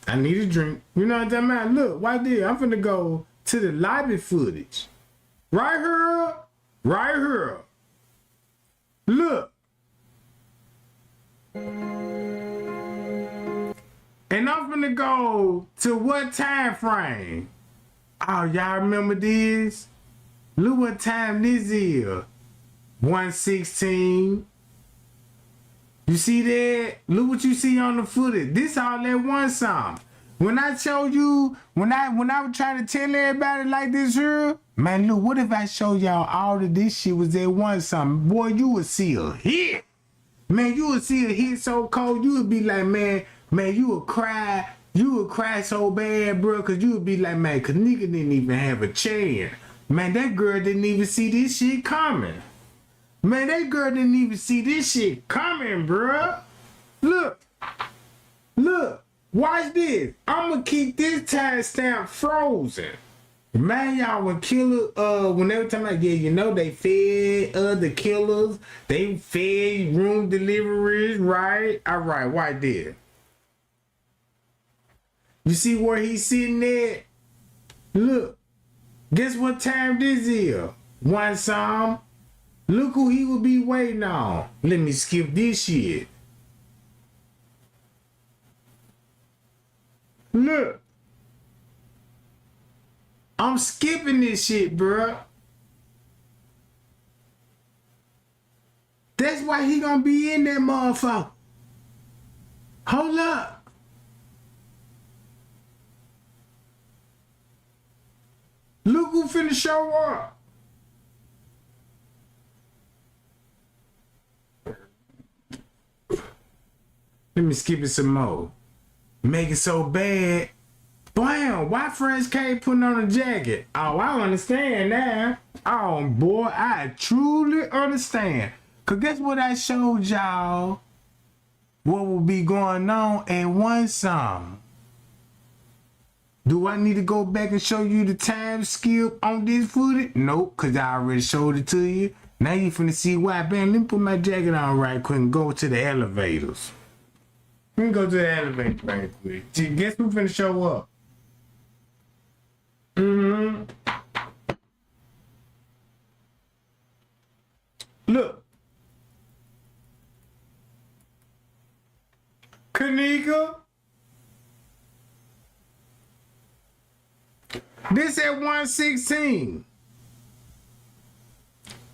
I need a drink. You know what I'm talking about? Look, right there, I'm finna go to the lobby footage. Right here, right here. Look. And I'm finna finna go to what time frame? Oh, y'all remember this? Look what time this is. 1:16. You see that? Look what you see on the footage. This all that one song. When I showed you, when I was trying to tell everybody like this here, man, look, what if I show y'all all of this shit was that one song? Boy, you would see a hit. Man, you would see a hit so cold, you would be like, man, you would cry. You would cry so bad, bro, because you would be like, man, Kenneka didn't even have a chance. Man, that girl didn't even see this shit coming. Man, that girl didn't even see this shit coming, bruh. Look. Watch this. I'ma keep this timestamp frozen. Man, y'all, when killer, when they were talking about, yeah, you know, they fed the killers. They fed room deliveries, right? All right, watch this. You see where he's sitting at? Look. Guess what time this is? One song. Look who he would be waiting on. Let me skip this shit. Look. I'm skipping this shit, bruh. That's why he gonna be in that motherfucker. Hold up. Look who finna show up. Let me skip it some more. Make it so bad. Bam! Why friends can't put on a jacket? Oh, I understand now. Oh, boy, I truly understand. Because guess what I showed y'all? What will be going on in one song. Do I need to go back and show you the time skip on this footage? Nope, because I already showed it to you. Now you finna see why. Bam, let me put my jacket on right quick and go to the elevators. Let me go to the elevator right quick. Guess who finna show up? Look. Kenneka. This at 1:16.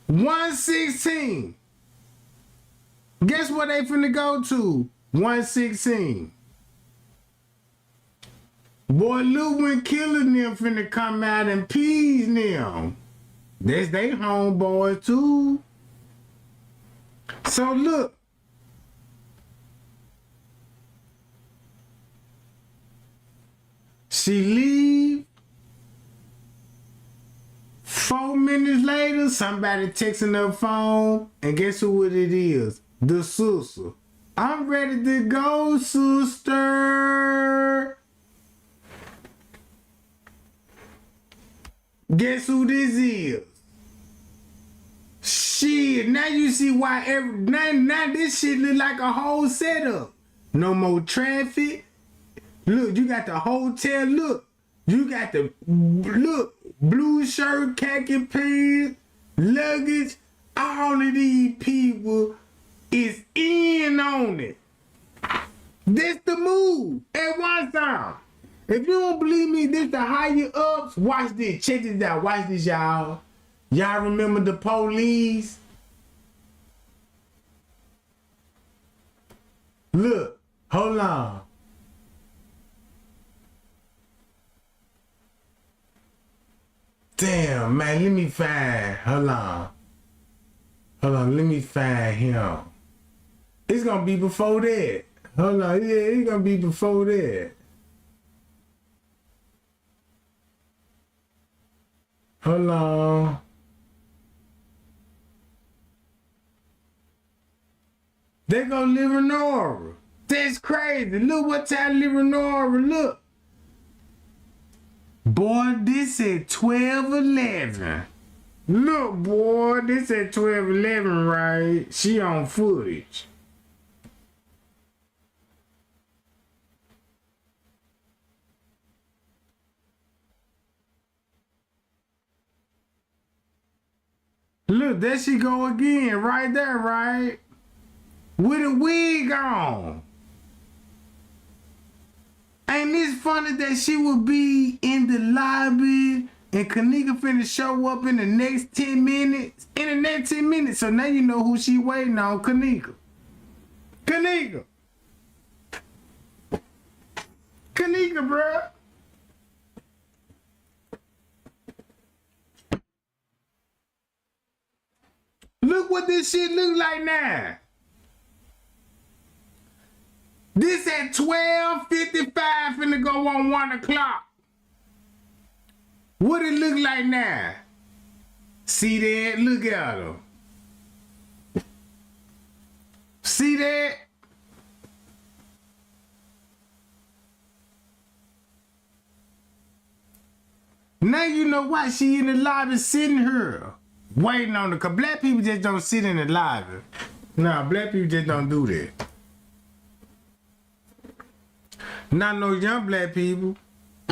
1:16. Guess what they finna go to? 1:16. Boy, look when killing them finna come out and peas them. That's they homeboys too. So look. She leave. 4 minutes later, somebody texting her phone, and guess who it is? The sister. I'm ready to go, sister. Guess who this is? Shit, now you see why now this shit look like a whole setup. No more traffic. Look, you got the hotel, look. You got the, look, blue shirt, khaki pants, luggage. All of these people is in on it. This the move at one time. If you don't believe me, this the higher ups. Watch this. Check this out. Watch this, y'all. Y'all remember the police? Look. Hold on. Damn, man. Let me find. Hold on. Let me find him. It's gonna be before that. Hold on. Yeah, it's gonna be before that. Hold on. They gonna live in Nora. That's crazy. Look what time live in Nora. Look. Boy, this at 12:11. Look, boy, this at 12:11, right? She on footage. Look, there she go again, right there, right? With a wig on. Ain't this funny that she would be in the lobby and Kenneka finna show up in the next 10 minutes? In the next 10 minutes. So now you know who she waiting on, Kenneka. Kenneka. Kenneka, bruh. Look what this shit look like now. This at 12:55 finna go on 1 o'clock. What it look like now? See that? Look at her. See that? Now you know why she in the lobby sitting here. Waiting on the, cause black people just don't sit in the lobby. Nah, black people just don't do that. Not no young black people.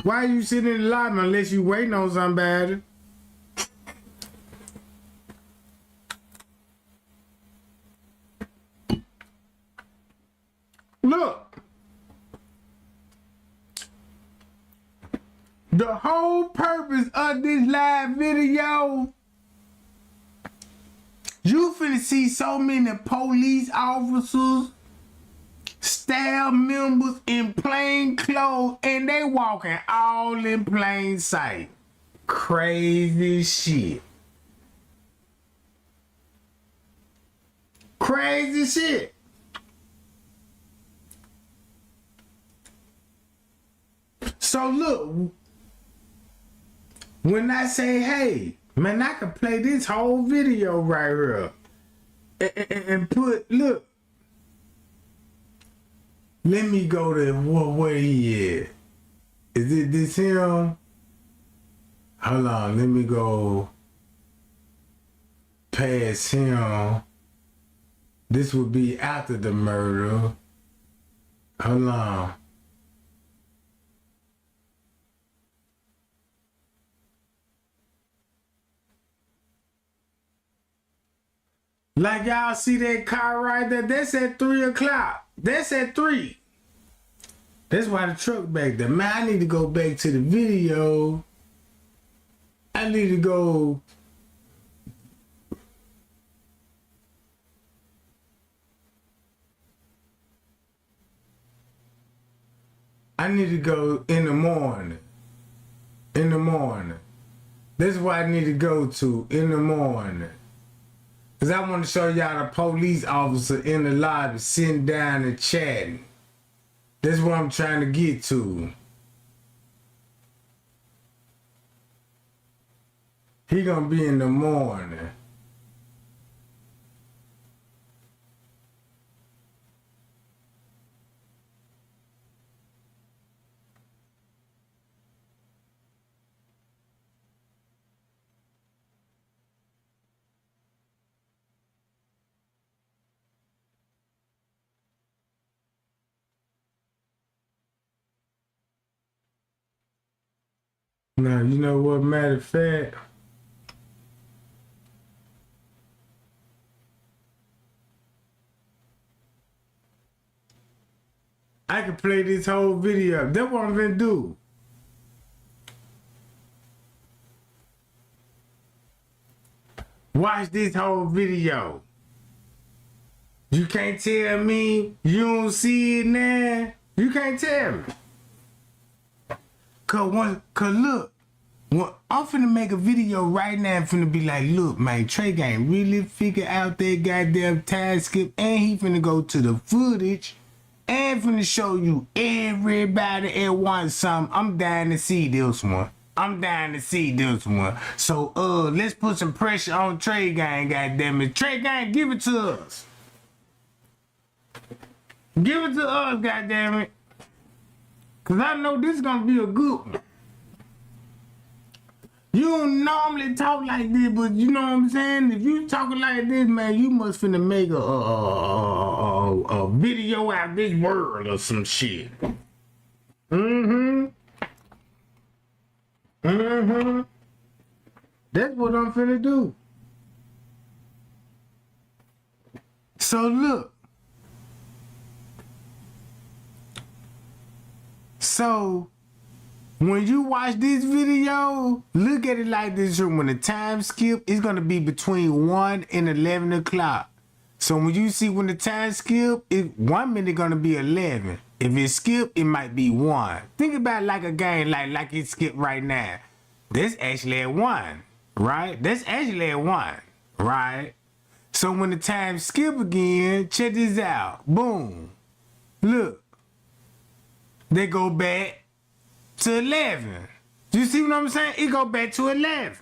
Why you sitting in the lobby unless you waiting on somebody? Look. The whole purpose of this live video, you finna see so many police officers, staff members in plain clothes, and they walking all in plain sight. Crazy shit. Crazy shit. So look, when I say, hey, man, I can play this whole video right here and put, look, let me go to where he is. Is it this him? Hold on, let me go past him. This would be after the murder. Hold on. Like y'all see that car right there? That's at 3 o'clock. That's at 3. That's why the truck back there. Man, I need to go back to the video. I need to go. I need to go in the morning. In the morning. That's why I need to go to in the morning. Cause I want to show y'all the police officer in the lobby sitting down and chatting. That's what I'm trying to get to. He gonna be in the morning. Now, you know what, matter of fact, I can play this whole video. That's what I'm gonna do. Watch this whole video. You can't tell me you don't see it now. You can't tell me. Cause look, I'm finna make a video right now and finna be like, look, man, Trey ain't really figure out that goddamn time skip, and he finna go to the footage and finna show you everybody at once something. I'm dying to see this one. So let's put some pressure on Trey Gang, goddammit. Trey Gang, give it to us. Give it to us, goddammit. Cause I know this is gonna be a good one. You don't normally talk like this, but you know what I'm saying? If you talking like this, man, you must finna make a video out this world or some shit. That's what I'm finna do. So look. So when you watch this video, look at it like this. When the time skip, it's gonna be between 1 and 11 o'clock. So when you see when the time skip, 1 minute gonna be 11. If it skip, it might be 1. Think about it like a game, like it skipped right now. That's actually at 1, right? That's actually at 1, right? So when the time skip again, check this out. Boom. Look. They go back to 11. You see what I'm saying? It go back to 11.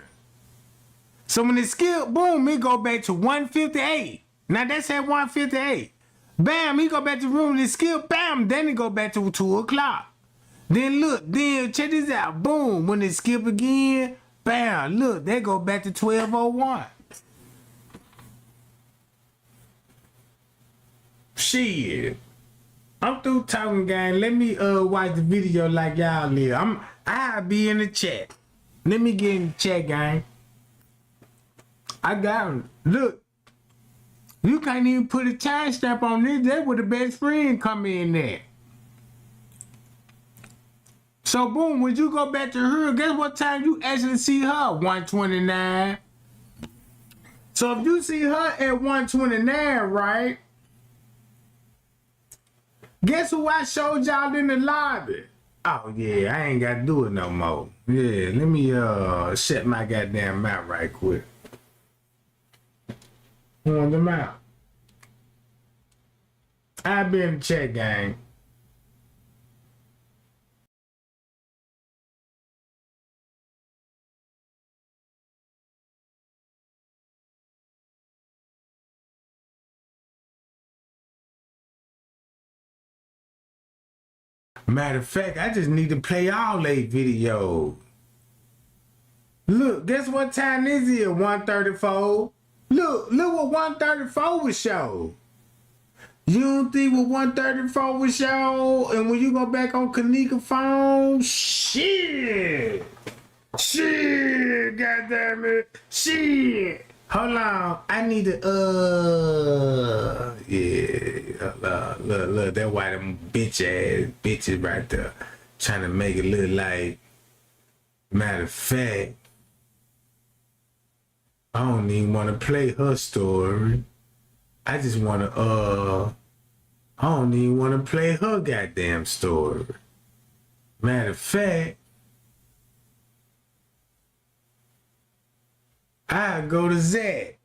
So when it skip, boom, it go back to 158. Now that's at 158. Bam, he go back to the room and it skip, bam, then it go back to 2 o'clock. Then look, then check this out. Boom, when it skip again, bam, look, they go back to 1201. Shit. I'm through talking, gang. Let me watch the video like y'all live. I'll be in the chat. Let me get in the chat, gang. I got him. Look. You can't even put a time stamp on this. That's where the best friend come in there. So boom, when you go back to her, guess what time you actually see her? 129. So if you see her at 129, right? Guess who I showed y'all in the lobby? Oh yeah, I ain't gotta do it no more. Yeah, let me shut my goddamn mouth right quick. On the mouth. I been in the chat, gang. Matter of fact, I just need to play all 8 videos. Look, guess what time this is? 1:34. Look what 1:34 was show. You don't think what 1:34 was show? And when you go back on Kenneka phone, shit, goddamn it, shit. Hold on, I need to look, that's why them bitches right there trying to make it look like. Matter of fact, I don't even want to play her story. I just want to I don't even want to play her goddamn story. Matter of fact, I go to Zach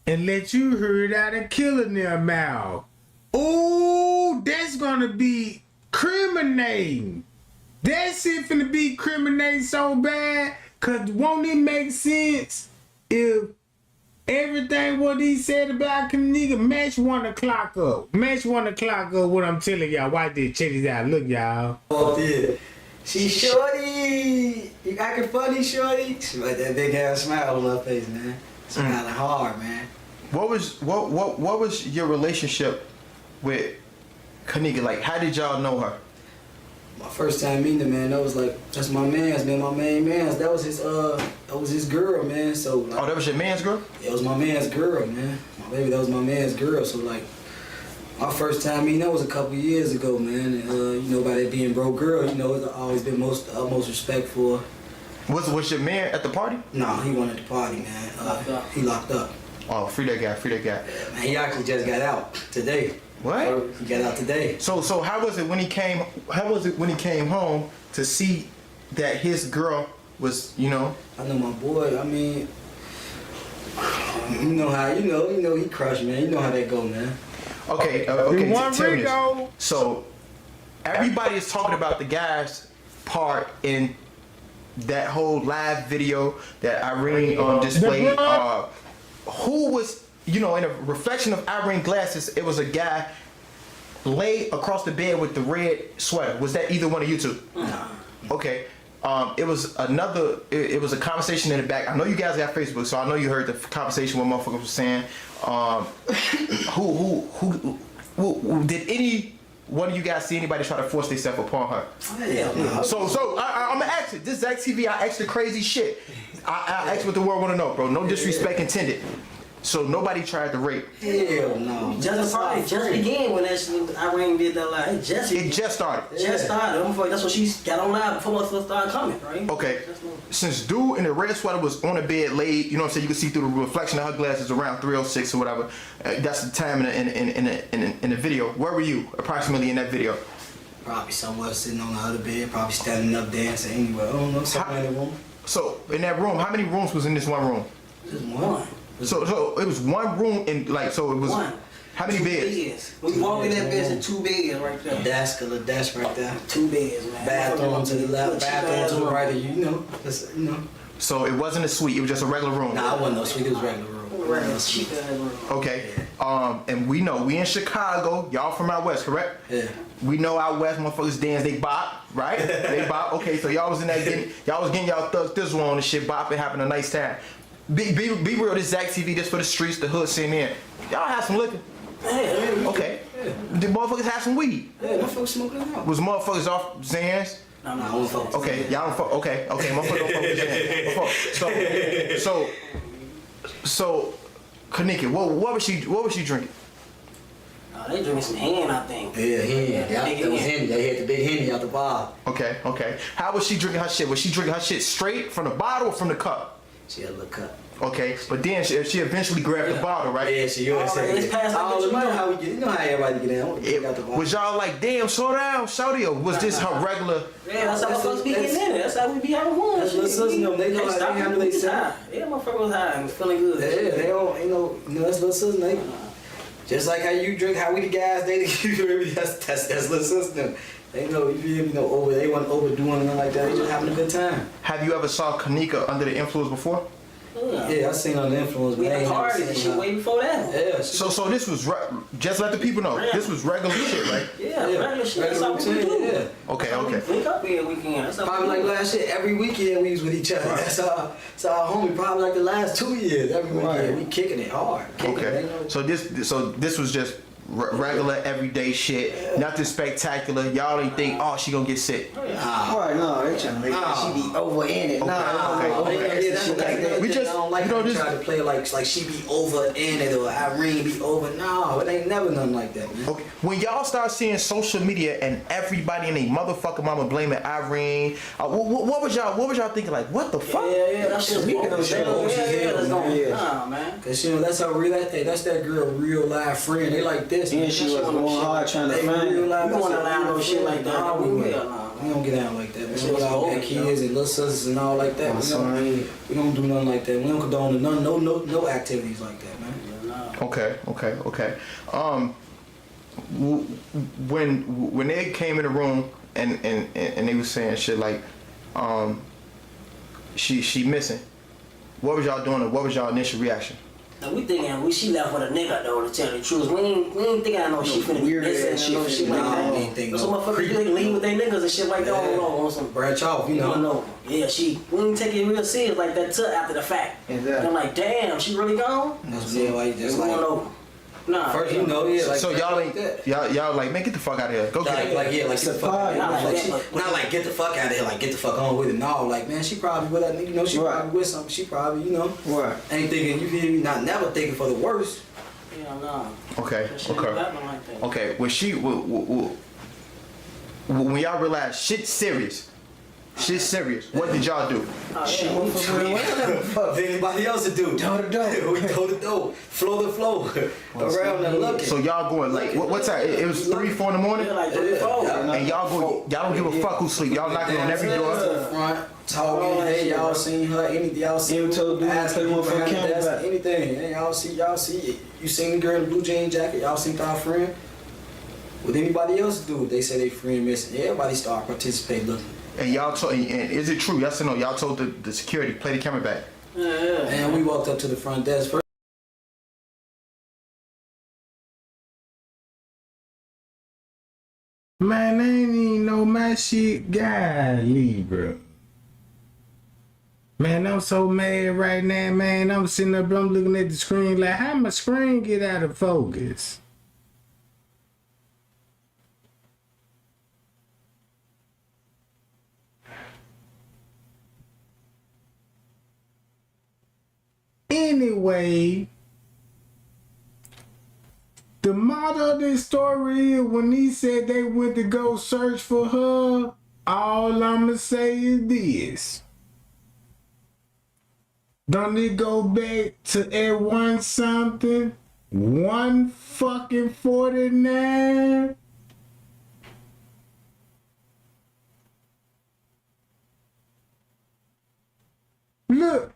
and let you hear it out of killing their mouth. Ooh, that's gonna be criminating. That shit finna be criminating so bad, cause won't it make sense if everything what he said about Kenneka match 1 o'clock up? Match 1 o'clock up what I'm telling y'all. Why did check this out? Look, y'all. Oh, yeah. She shorty. You acting funny, shorty. She got that big ass smile on her face, man. Smiling hard, man. What was your relationship with Kenneka? Like, how did y'all know her? My first time meeting her, man, that's my man's, man, my main man's. That was his girl, man. So like, Oh, that was your man's girl? It was my man's girl, man. My baby, that was my man's girl. So like, my first time meeting her was a couple years ago, man. And you know, by that being bro girl, you know, it's always been utmost respect for her. Was your man at the party? Nah, he wasn't at the party, man. He locked up. Oh, free that guy. Man, he actually just got out today. What? He got out today. So how was it when he came? How was it when he came home to see that his girl was, you know? I know my boy. I mean, you know how he crushed, man. You know how that go, man. Okay. Tell me this. So everybody is talking about the guy's part in that whole live video that Irene displayed. Who was, you know, in a reflection of Irene glasses, it was a guy laid across the bed with the red sweater. Was that either one of you two? Nah. Okay. It was it was a conversation in the back. I know you guys got Facebook, so I know you heard the conversation what motherfuckers was saying. Who did any one of you guys see anybody try to force themselves upon her? Hell no. So I'm gonna ask it. This Zach TV, I asked the crazy shit. I asked what the world wanna know, bro. No disrespect intended. So nobody tried to rape. Hell no. just began when that shit, Irene did that live. It just started. Just started. That's what she got on live before most of us started coming, right? Okay. Since dude in the red sweater was on the bed laid, you know what I'm saying, you can see through the reflection of her glasses around 3:06 or whatever. That's the time in the video. Where were you approximately in that video? Probably somewhere sitting on the other bed, probably standing up dancing anywhere. I don't know, somewhere in the room. So in that room, how many rooms was in this one room? Just one. So it was one room in so it was one. How many beds? We walked in that bed and 2 beds right there. A desk right there. 2 beds, man. Bathroom to the left, bathroom to the right of you, you know. So it wasn't a suite, it was just a regular room. Nah, it wasn't no suite, it was regular room. Cheap room. Okay. And we know we in Chicago, y'all from out west, correct? Yeah. We know out west motherfuckers dance, they bop, right? They bop. Okay, so y'all was in that y'all was getting y'all thugs this one and shit, bopping, having a nice time. Be real, this Zach TV, this for the streets, the hood sitting in. Y'all have some liquor. Yeah. Okay. The motherfuckers have some weed. Yeah, motherfuckers smoking out. Was motherfuckers off Zans? No, I don't fuck. Okay, y'all don't fuck. Okay, motherfuckers don't fuck with Zans. So, Kenneka, what was she drinking? They drinking some Hen, I think. Yeah, that was Henny. They had the big Henny out the bar. Okay. How was she drinking her shit? Was she drinking her shit straight from the bottle or from the cup? She had a little cup. Okay, but then she eventually grabbed the bottle, right? Yeah, she always said it's past you know how we get. You know how everybody get down. Was y'all like, damn, slow down, shorty, or was this her regular? Yeah, that's how folks be getting in it. That's how we be having fun. That's what sisters know. They know how they handle themselves. Yeah, motherfucker was high and was feeling good. Yeah, they don't, that's little sisters. They just like how you drink, how we the guys, they that's little sisters. They know, you know, they weren't overdoing nothing like that. They just having a good time. Have you ever saw Kenneka under the influence before? Yeah, I seen her on the influence. We had parties and shit way before that. Yeah. So this was just let the people know. This was regular shit, right? Yeah, regular shit. That's how we do. Yeah. Okay. We link up every weekend. That's how probably like last year, every weekend we was with each other. Right. That's our homie. Probably like the last 2 years, every weekend we kicking it hard. So this was just regular everyday shit, nothing spectacular. Y'all didn't think, oh, she gonna get sick. No, they trying to make she be over in it. We just don't like to try to play like she be over in it or Irene be over. No, it ain't never nothing like that, man. Okay. When y'all start seeing social media and everybody and they motherfucking mama blaming Irene, what was y'all thinking? Like, what the fuck? Yeah, that's just me. Yeah, man. Cause that's her real. That's that girl real life friend. They like this. And she was going hard trying to find real life. We don't allow no shit like that. We don't get out like that. We don't have kids and little sisters and all like that. We don't do nothing like that. We don't condone no activities like that, man. Okay. When they came in the room and they was saying shit like, she missing. What was y'all doing? What was y'all initial reaction? Now we thinking she left with a nigga though, to tell the truth. We ain't thinking no she finna be missing and no shit like that. Some motherfuckers leave with their niggas and shit like that on some branch off, you know. Yeah, we ain't take it real serious like that till after the fact. Exactly. And I'm like, damn, she really gone? That's like just like nah. First, like so y'all ain't y'all like, man, get the fuck out of here. Go get it. Get the fuck out of here. Not like get the fuck out of here, like get the fuck on with it. No, like man, she probably with that nigga, she probably with something. She probably, ain't thinking, you feel me? Not never thinking for the worst. Yeah, no. Okay. Okay. When y'all realize shit's serious. What did y'all do? Fuck anybody else to do. Toe to door. We toe to door. Flow to flow. Around and looking. So y'all going like what time? It was 3, 4 in the morning. Yeah, like 3, 4. And y'all don't give a fuck who sleep. Y'all knocking on every door. Front, talking. Hey, y'all seen her? Anything? Y'all seen her? Anything? Hey, y'all see? You seen the girl in the blue jean jacket? Y'all seen our friend? What anybody else do? They say they friend missing. Everybody start participating looking. And y'all told, and is it true? Yes or no? Y'all told the security, play the camera back. Yeah. And we walked up to the front desk first. Man, I ain't even know my shit. Golly, bro. Man, I'm so mad right now, man. I'm sitting up, I'm looking at the screen like, how my screen get out of focus? Anyway, The motto of this story is when he said they went to go search for her, all I'ma say is this. Don't it go back to at 1 something? 1 fucking 49? Look,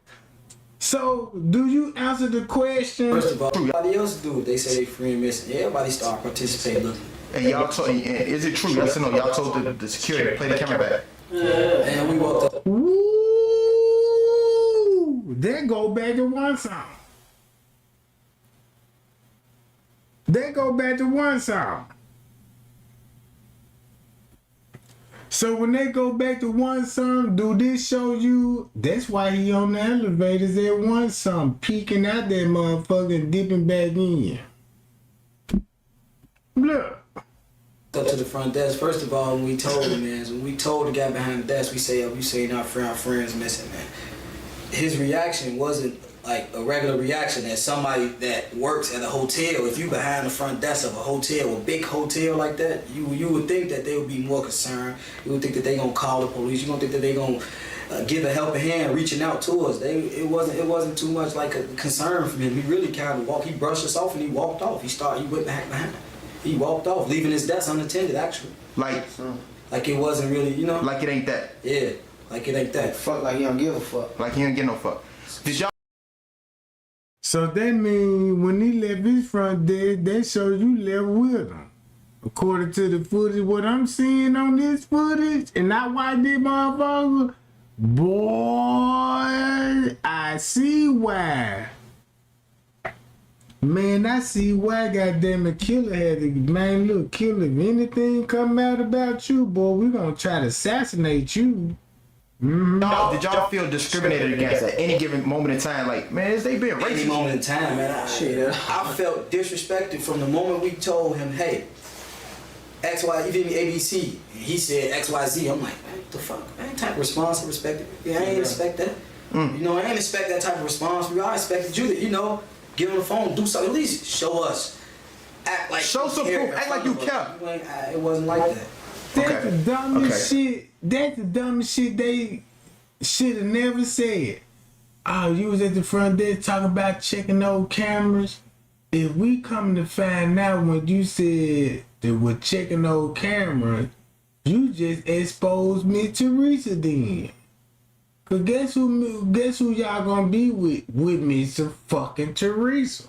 so do you answer the question? First of all, everybody else do it. They say they free and missing. Everybody start participating. And y'all told, is it true? Yes or no? Y'all told the security to play the camera back. And we walked up. Woo! They go back to 1 song. They go back to 1 song. So when they go back to 1 song, do this show you? That's why he on the elevators at 1 song, peeking out that motherfucker and dipping back in. Look. Up to the front desk. First of all, when we told him, man, when we told the guy behind the desk, we say, "Oh, we saying our friends missing, man." His reaction wasn't like a regular reaction as somebody that works at a hotel. If you behind the front desk of a hotel, a big hotel like that, you would think that they would be more concerned. You would think that they gonna call the police. You don't think that they gonna give a helping hand, reaching out to us. It wasn't too much like a concern from him. He really kind of walked. He brushed us off and he walked off. He went back behind. He walked off, leaving his desk unattended. Actually, like it wasn't really, you know, like it ain't that. Yeah, like it ain't that. Fuck, like he don't give a fuck. Like he don't give no fuck. Did y'all? So that means when he left his front desk, that shows you left with him. According to the footage, what I'm seeing on this footage, and I watched this motherfucker, boy, I see why. Man, I see why goddamn it Killer had to, man, look, Killer, if anything come out about you, boy, we gonna try to assassinate you. No, did y'all feel discriminated against at any given moment in time? Like, man, is they being racist? Any moment in time, man. I felt disrespected from the moment we told him, hey, XY, you did me ABC. And he said XYZ. I'm like, man, what the fuck? I ain't type of response I respected. Yeah, I ain't expect that. You know, I ain't expect that type of response. I expected you to, you know, get on the phone, do something, at least show us. Act like show some proof, act like you care. It wasn't like that. That's the dumbest shit. That's the dumbest shit they should have never said. Oh, you was at the front desk talking about checking those cameras. If we come to find out when you said that we're checking those cameras, you just exposed me to Teresa then. Cause guess who y'all gonna be with Miss fucking Teresa.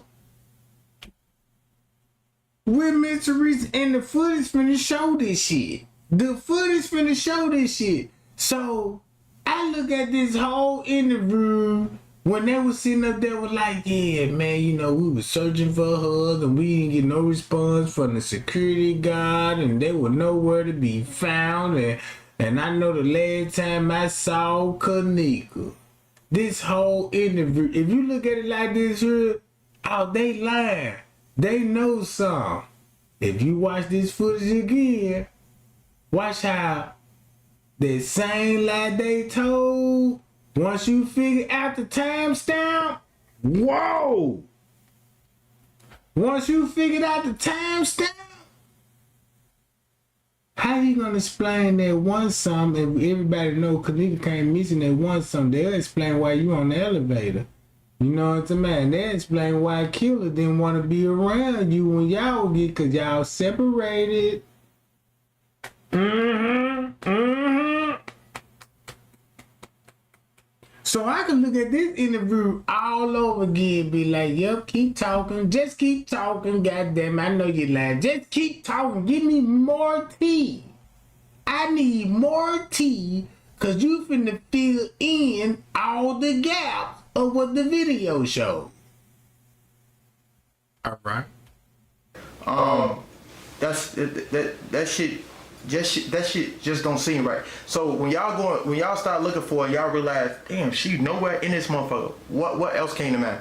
With Miss Teresa, and the footage finna show this shit. The footage finna show this shit. So I look at this whole interview when they was sitting up there was like, yeah, man, you know, we was searching for her and we didn't get no response from the security guard and they were nowhere to be found. And I know the last time I saw Kenneka, this whole interview, if you look at it like this here, oh, they lying. They know some. If you watch this footage again, watch how the same lie they told, once you figure out the timestamp, whoa! Once you figured out the timestamp, how you gonna explain that 1 something if everybody know Kenneka came missing that 1 something? They'll explain why you on the elevator. You know what I mean? They'll explain why Killer didn't want to be around you when y'all get, cause y'all separated. So I can look at this interview all over again, be like, yep, keep talking, just keep talking, goddamn, I know you're lying. Just keep talking, give me more tea. I need more tea, cause you finna fill in all the gaps of what the video showed. All right. That shit just don't seem right. So when y'all start looking for it, y'all realize, damn, she nowhere in this motherfucker. What else came to mind?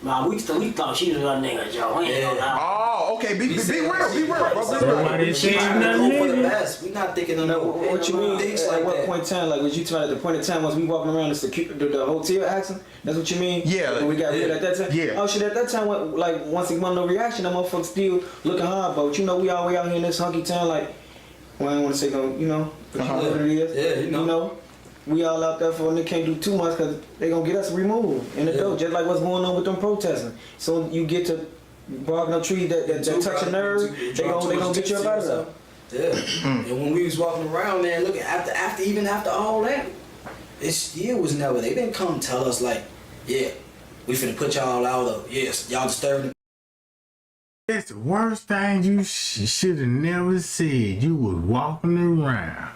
Nah, we thought she was a nigga, Joe. We ain't gonna lie. Oh, Okay, be real, bro. Be Everybody real. saying Go nothing. for the best. We not thinking of What you mean? things At like what that. point in time, like was you talking at the point in time was we walking around the hotel acting? That's what you mean? Yeah. When we got rid at that time? Yeah. Oh shit, at that time, like once it wasn't no reaction, that motherfucker still looking hard, but you know we all way out here in this hunky town, like, well, I don't want to say no, you know, but you know what it is. Yeah, you know. We all out there for, and they can't do too much because they gonna get us removed in the door, just like what's going on with them protesting. So you get to barking up trees that touch a nerve, they gonna get you up out of there. Yeah. And when we was walking around, man, look after all that, it still was never. They didn't come tell us like, yeah, we finna put y'all out of. Yes, y'all disturbing. That's the worst thing you should have never said. You was walking around.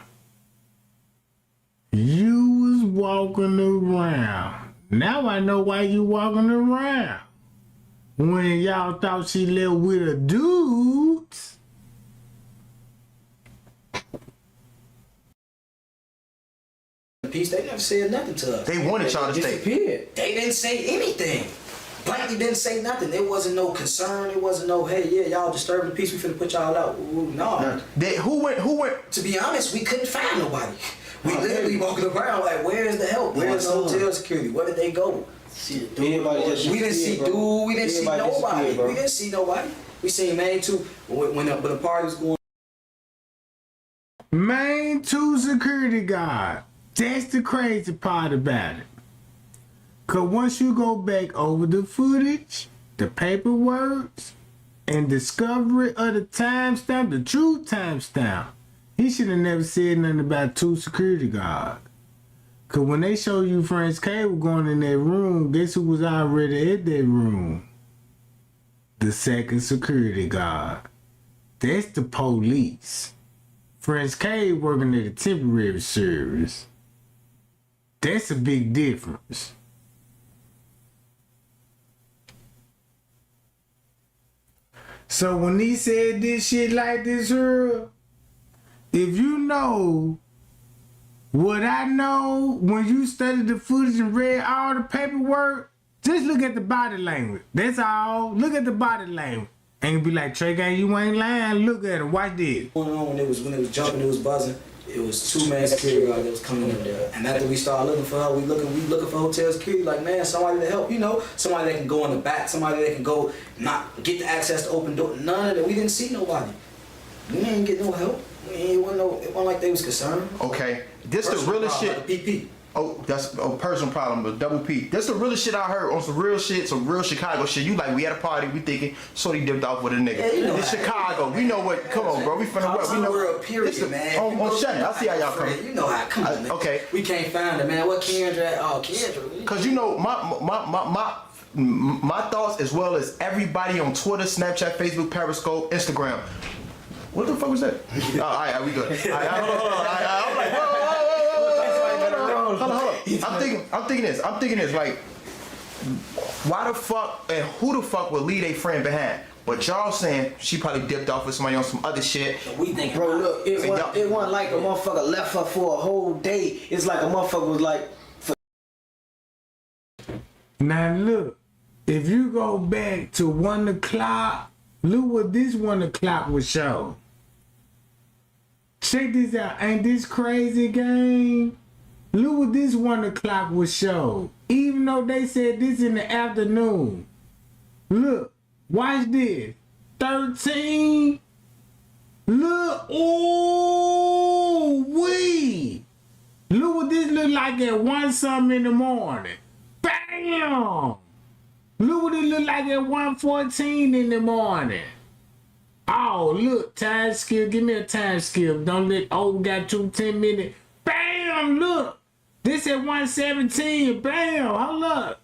You was walking around. Now I know why you walking around. When y'all thought she lived with a dude. Peace, they never said nothing to us. They wanted y'all to stay. Disappeared. They didn't say anything. Blankly didn't say nothing. There wasn't no concern. It wasn't no, hey, yeah, y'all disturbing the peace. We finna put y'all out. Ooh, no. Who went? To be honest, we couldn't find nobody. We literally walking around like, where's the help? Where's the hotel security? Where did they go? Shit, everybody just We didn't see dude. We didn't see Everybody nobody. disappeared, bro. We didn't see nobody. We seen Main 2 when the party was going. Main 2 security guard. That's the crazy part about it. Cause once you go back over the footage, the paperwork, and discovery of the timestamp, the true timestamp, he should have never said nothing about 2 security guards. Cause when they show you French Cable going in that room, guess who was already in that room? The second security guard. That's the police. French K working at a temporary service. That's a big difference. So when he said this shit like this, Earl, if you know what I know, when you studied the footage and read all the paperwork, just look at the body language. That's all. Look at the body language. Ain't be like, Trey Gang, you ain't lying. Look at it. Watch this. Going on when it was jumping, it was buzzing. It was 2 man security guard that was coming in there. And after we started looking for her, we looking for hotel security. Like, man, somebody to help, you know, somebody that can go in the back, somebody that can go not get the access to open door. None of that. We didn't see nobody. We didn't get no help. It wasn't like they was concerned. Okay, this the Personal realest problem, shit. like a PP. Oh, that's a personal problem, but double P. That's the realest shit I heard on some real shit, some real Chicago shit. You like, we at a party, we thinking, so he dipped off with a nigga. Yeah, you know it's how Chicago. We know what, come on, bro. We finna what? We know. World, period, This man. On shut it. I see how y'all coming. You know how, come on, man. Okay. We can't find it, man. What Kendra at? Oh, Kendra. Cause you know, my thoughts as well as everybody on Twitter, Snapchat, Facebook, Periscope, Instagram. What the fuck was that? Oh, all right, we good. All right, hold on. I'm like, whoa. Hold on. I'm thinking this. Like, why the fuck and who the fuck would leave a friend behind? But y'all saying she probably dipped off with somebody on some other shit. We think, Bro, look, it wasn't like a motherfucker left her for a whole day. It's like a motherfucker was like, Now look, if you go back to 1 o'clock, look what this 1 o'clock was show. Check this out. Ain't this crazy, gang? Look what this 1 o'clock was show. Even though they said this in the afternoon. Look, watch this. 13. Look, oh wee. Look what this look like at 1 something in the morning. Bam! Look what it look like at 1:14 in the morning. Oh, look, time skip. Give me a time skip. Don't let, we got 10 minutes. Bam, look. This at 1:17. Bam, hold up.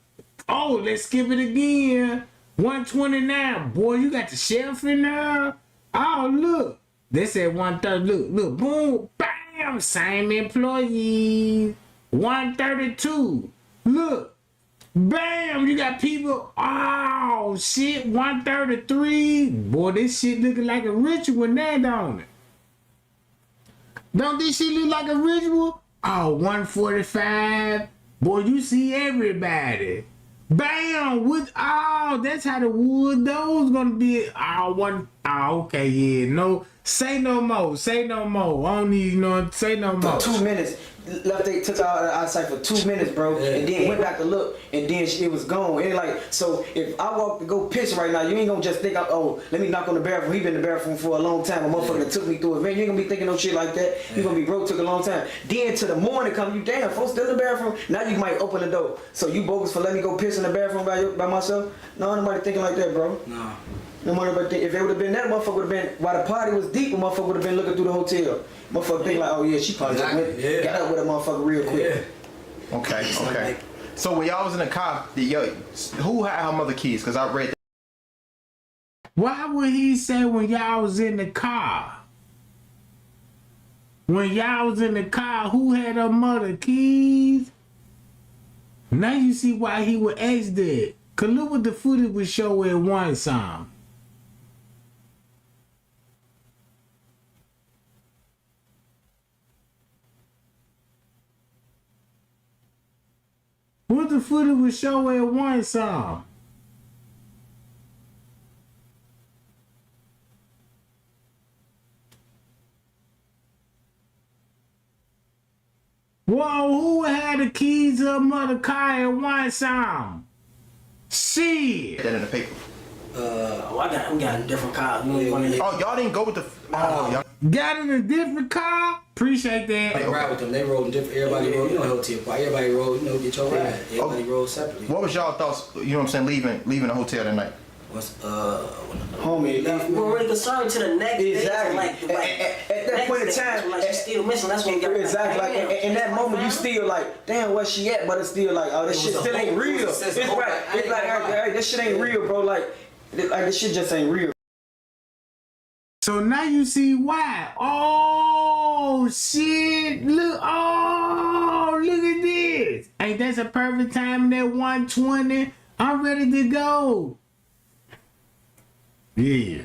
Oh, let's skip it again. 1:29. Boy, you got the sheriff in there. Oh, look. This at 1:30. Look, boom, bam, same employee. 1:32. Look. Bam! You got people. Oh shit! 1:33. Boy, this shit looking like a ritual now, don't it? Don't this shit look like a ritual? Oh, 1:45. Boy, you see everybody. Bam! With that's how the wood those gonna be. Oh, okay, yeah. No, say no more. Say no more. I don't need, say no more. For 2 minutes. Left they took out of eyesight for 2 minutes, bro, and then went back to look, and then it was gone. And like, so if I walk to go piss right now, you ain't gonna just think, oh, let me knock on the bathroom. He been in the bathroom for a long time. A motherfucker that took me through it. Man, you ain't gonna be thinking no shit like that. You gonna be broke, took a long time. Then to the morning come, you damn, folks still in the bathroom. Now you might open the door. So you bogus for letting me go piss in the bathroom by myself? No, nobody thinking like that, bro. Nah. Nobody if it would have been that, motherfucker would have been, while the party was deep, a motherfucker would have been looking through the hotel. Motherfucker think like, oh yeah, she probably just went, got up with a motherfucker real quick. Yeah. Okay. So when y'all was in the car, who had her mother keys? Because I read that. Why would he say when y'all was in the car? When y'all was in the car, who had her mother keys? Now you see why he would ask that. Cause look what the footage would show at one song. What the footage would show at one song. Whoa, who had the keys to her mother car at one song? Shit. That in the paper. We got a different car. Oh, y'all didn't go with the. Oh, y'all. Got in a different car? Appreciate that. They ride with them. They rode in different. Everybody rode. You know, hotel party. Everybody rode. Get your ride. Everybody rode separately. What was y'all thoughts? You know what I'm saying? Leaving the hotel that night. Homie, we were really concerned to the next day. Exactly. Like at that point in time, like she's still missing. That's when we got exactly. Like in that moment, you still like, damn, where she at? But it's still like, oh, this shit still ain't real. It's right. It's like, hey, this shit ain't real, bro. Like this shit just ain't real. So now you see why. Oh shit! Look! Oh, look at this! Ain't that's a perfect time in that 120? I'm ready to go. Yeah.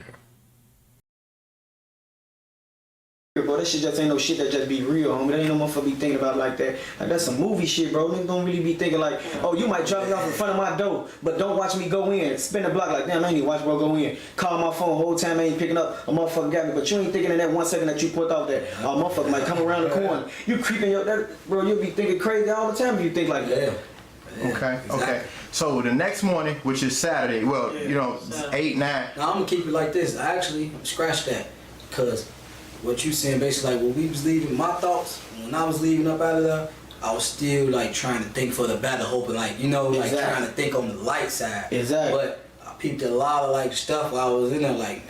Bro, that shit just ain't no shit that just be real, homie. That ain't no motherfucker be thinking about like that. Like that's some movie shit, bro. Niggas don't really be thinking like, oh, you might drop me off in front of my door, but don't watch me go in. Spin the block like, damn, I ain't even watch bro go in. Call my phone whole time, I ain't picking up. A motherfucker got me, but you ain't thinking in that 1 second that you put off that. A motherfucker might come around the corner. You creeping your, that, bro. You'll be thinking crazy all the time if you think like that. Okay. So the next morning, which is Saturday, 8, 9. Now I'm gonna keep it like this. Actually, scratch that, cause what you saying basically like when we was leaving, my thoughts when I was leaving up out of there, I was still like trying to think for the better, hoping like like trying to think on the light side. Exactly. But I peeped a lot of like stuff while I was in there like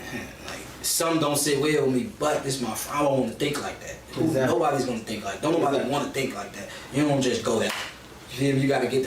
some don't sit well with me, but this my I don't want to think like that. Exactly. Nobody's gonna think like. Don't nobody want to think like that. You don't just go there. You gotta get.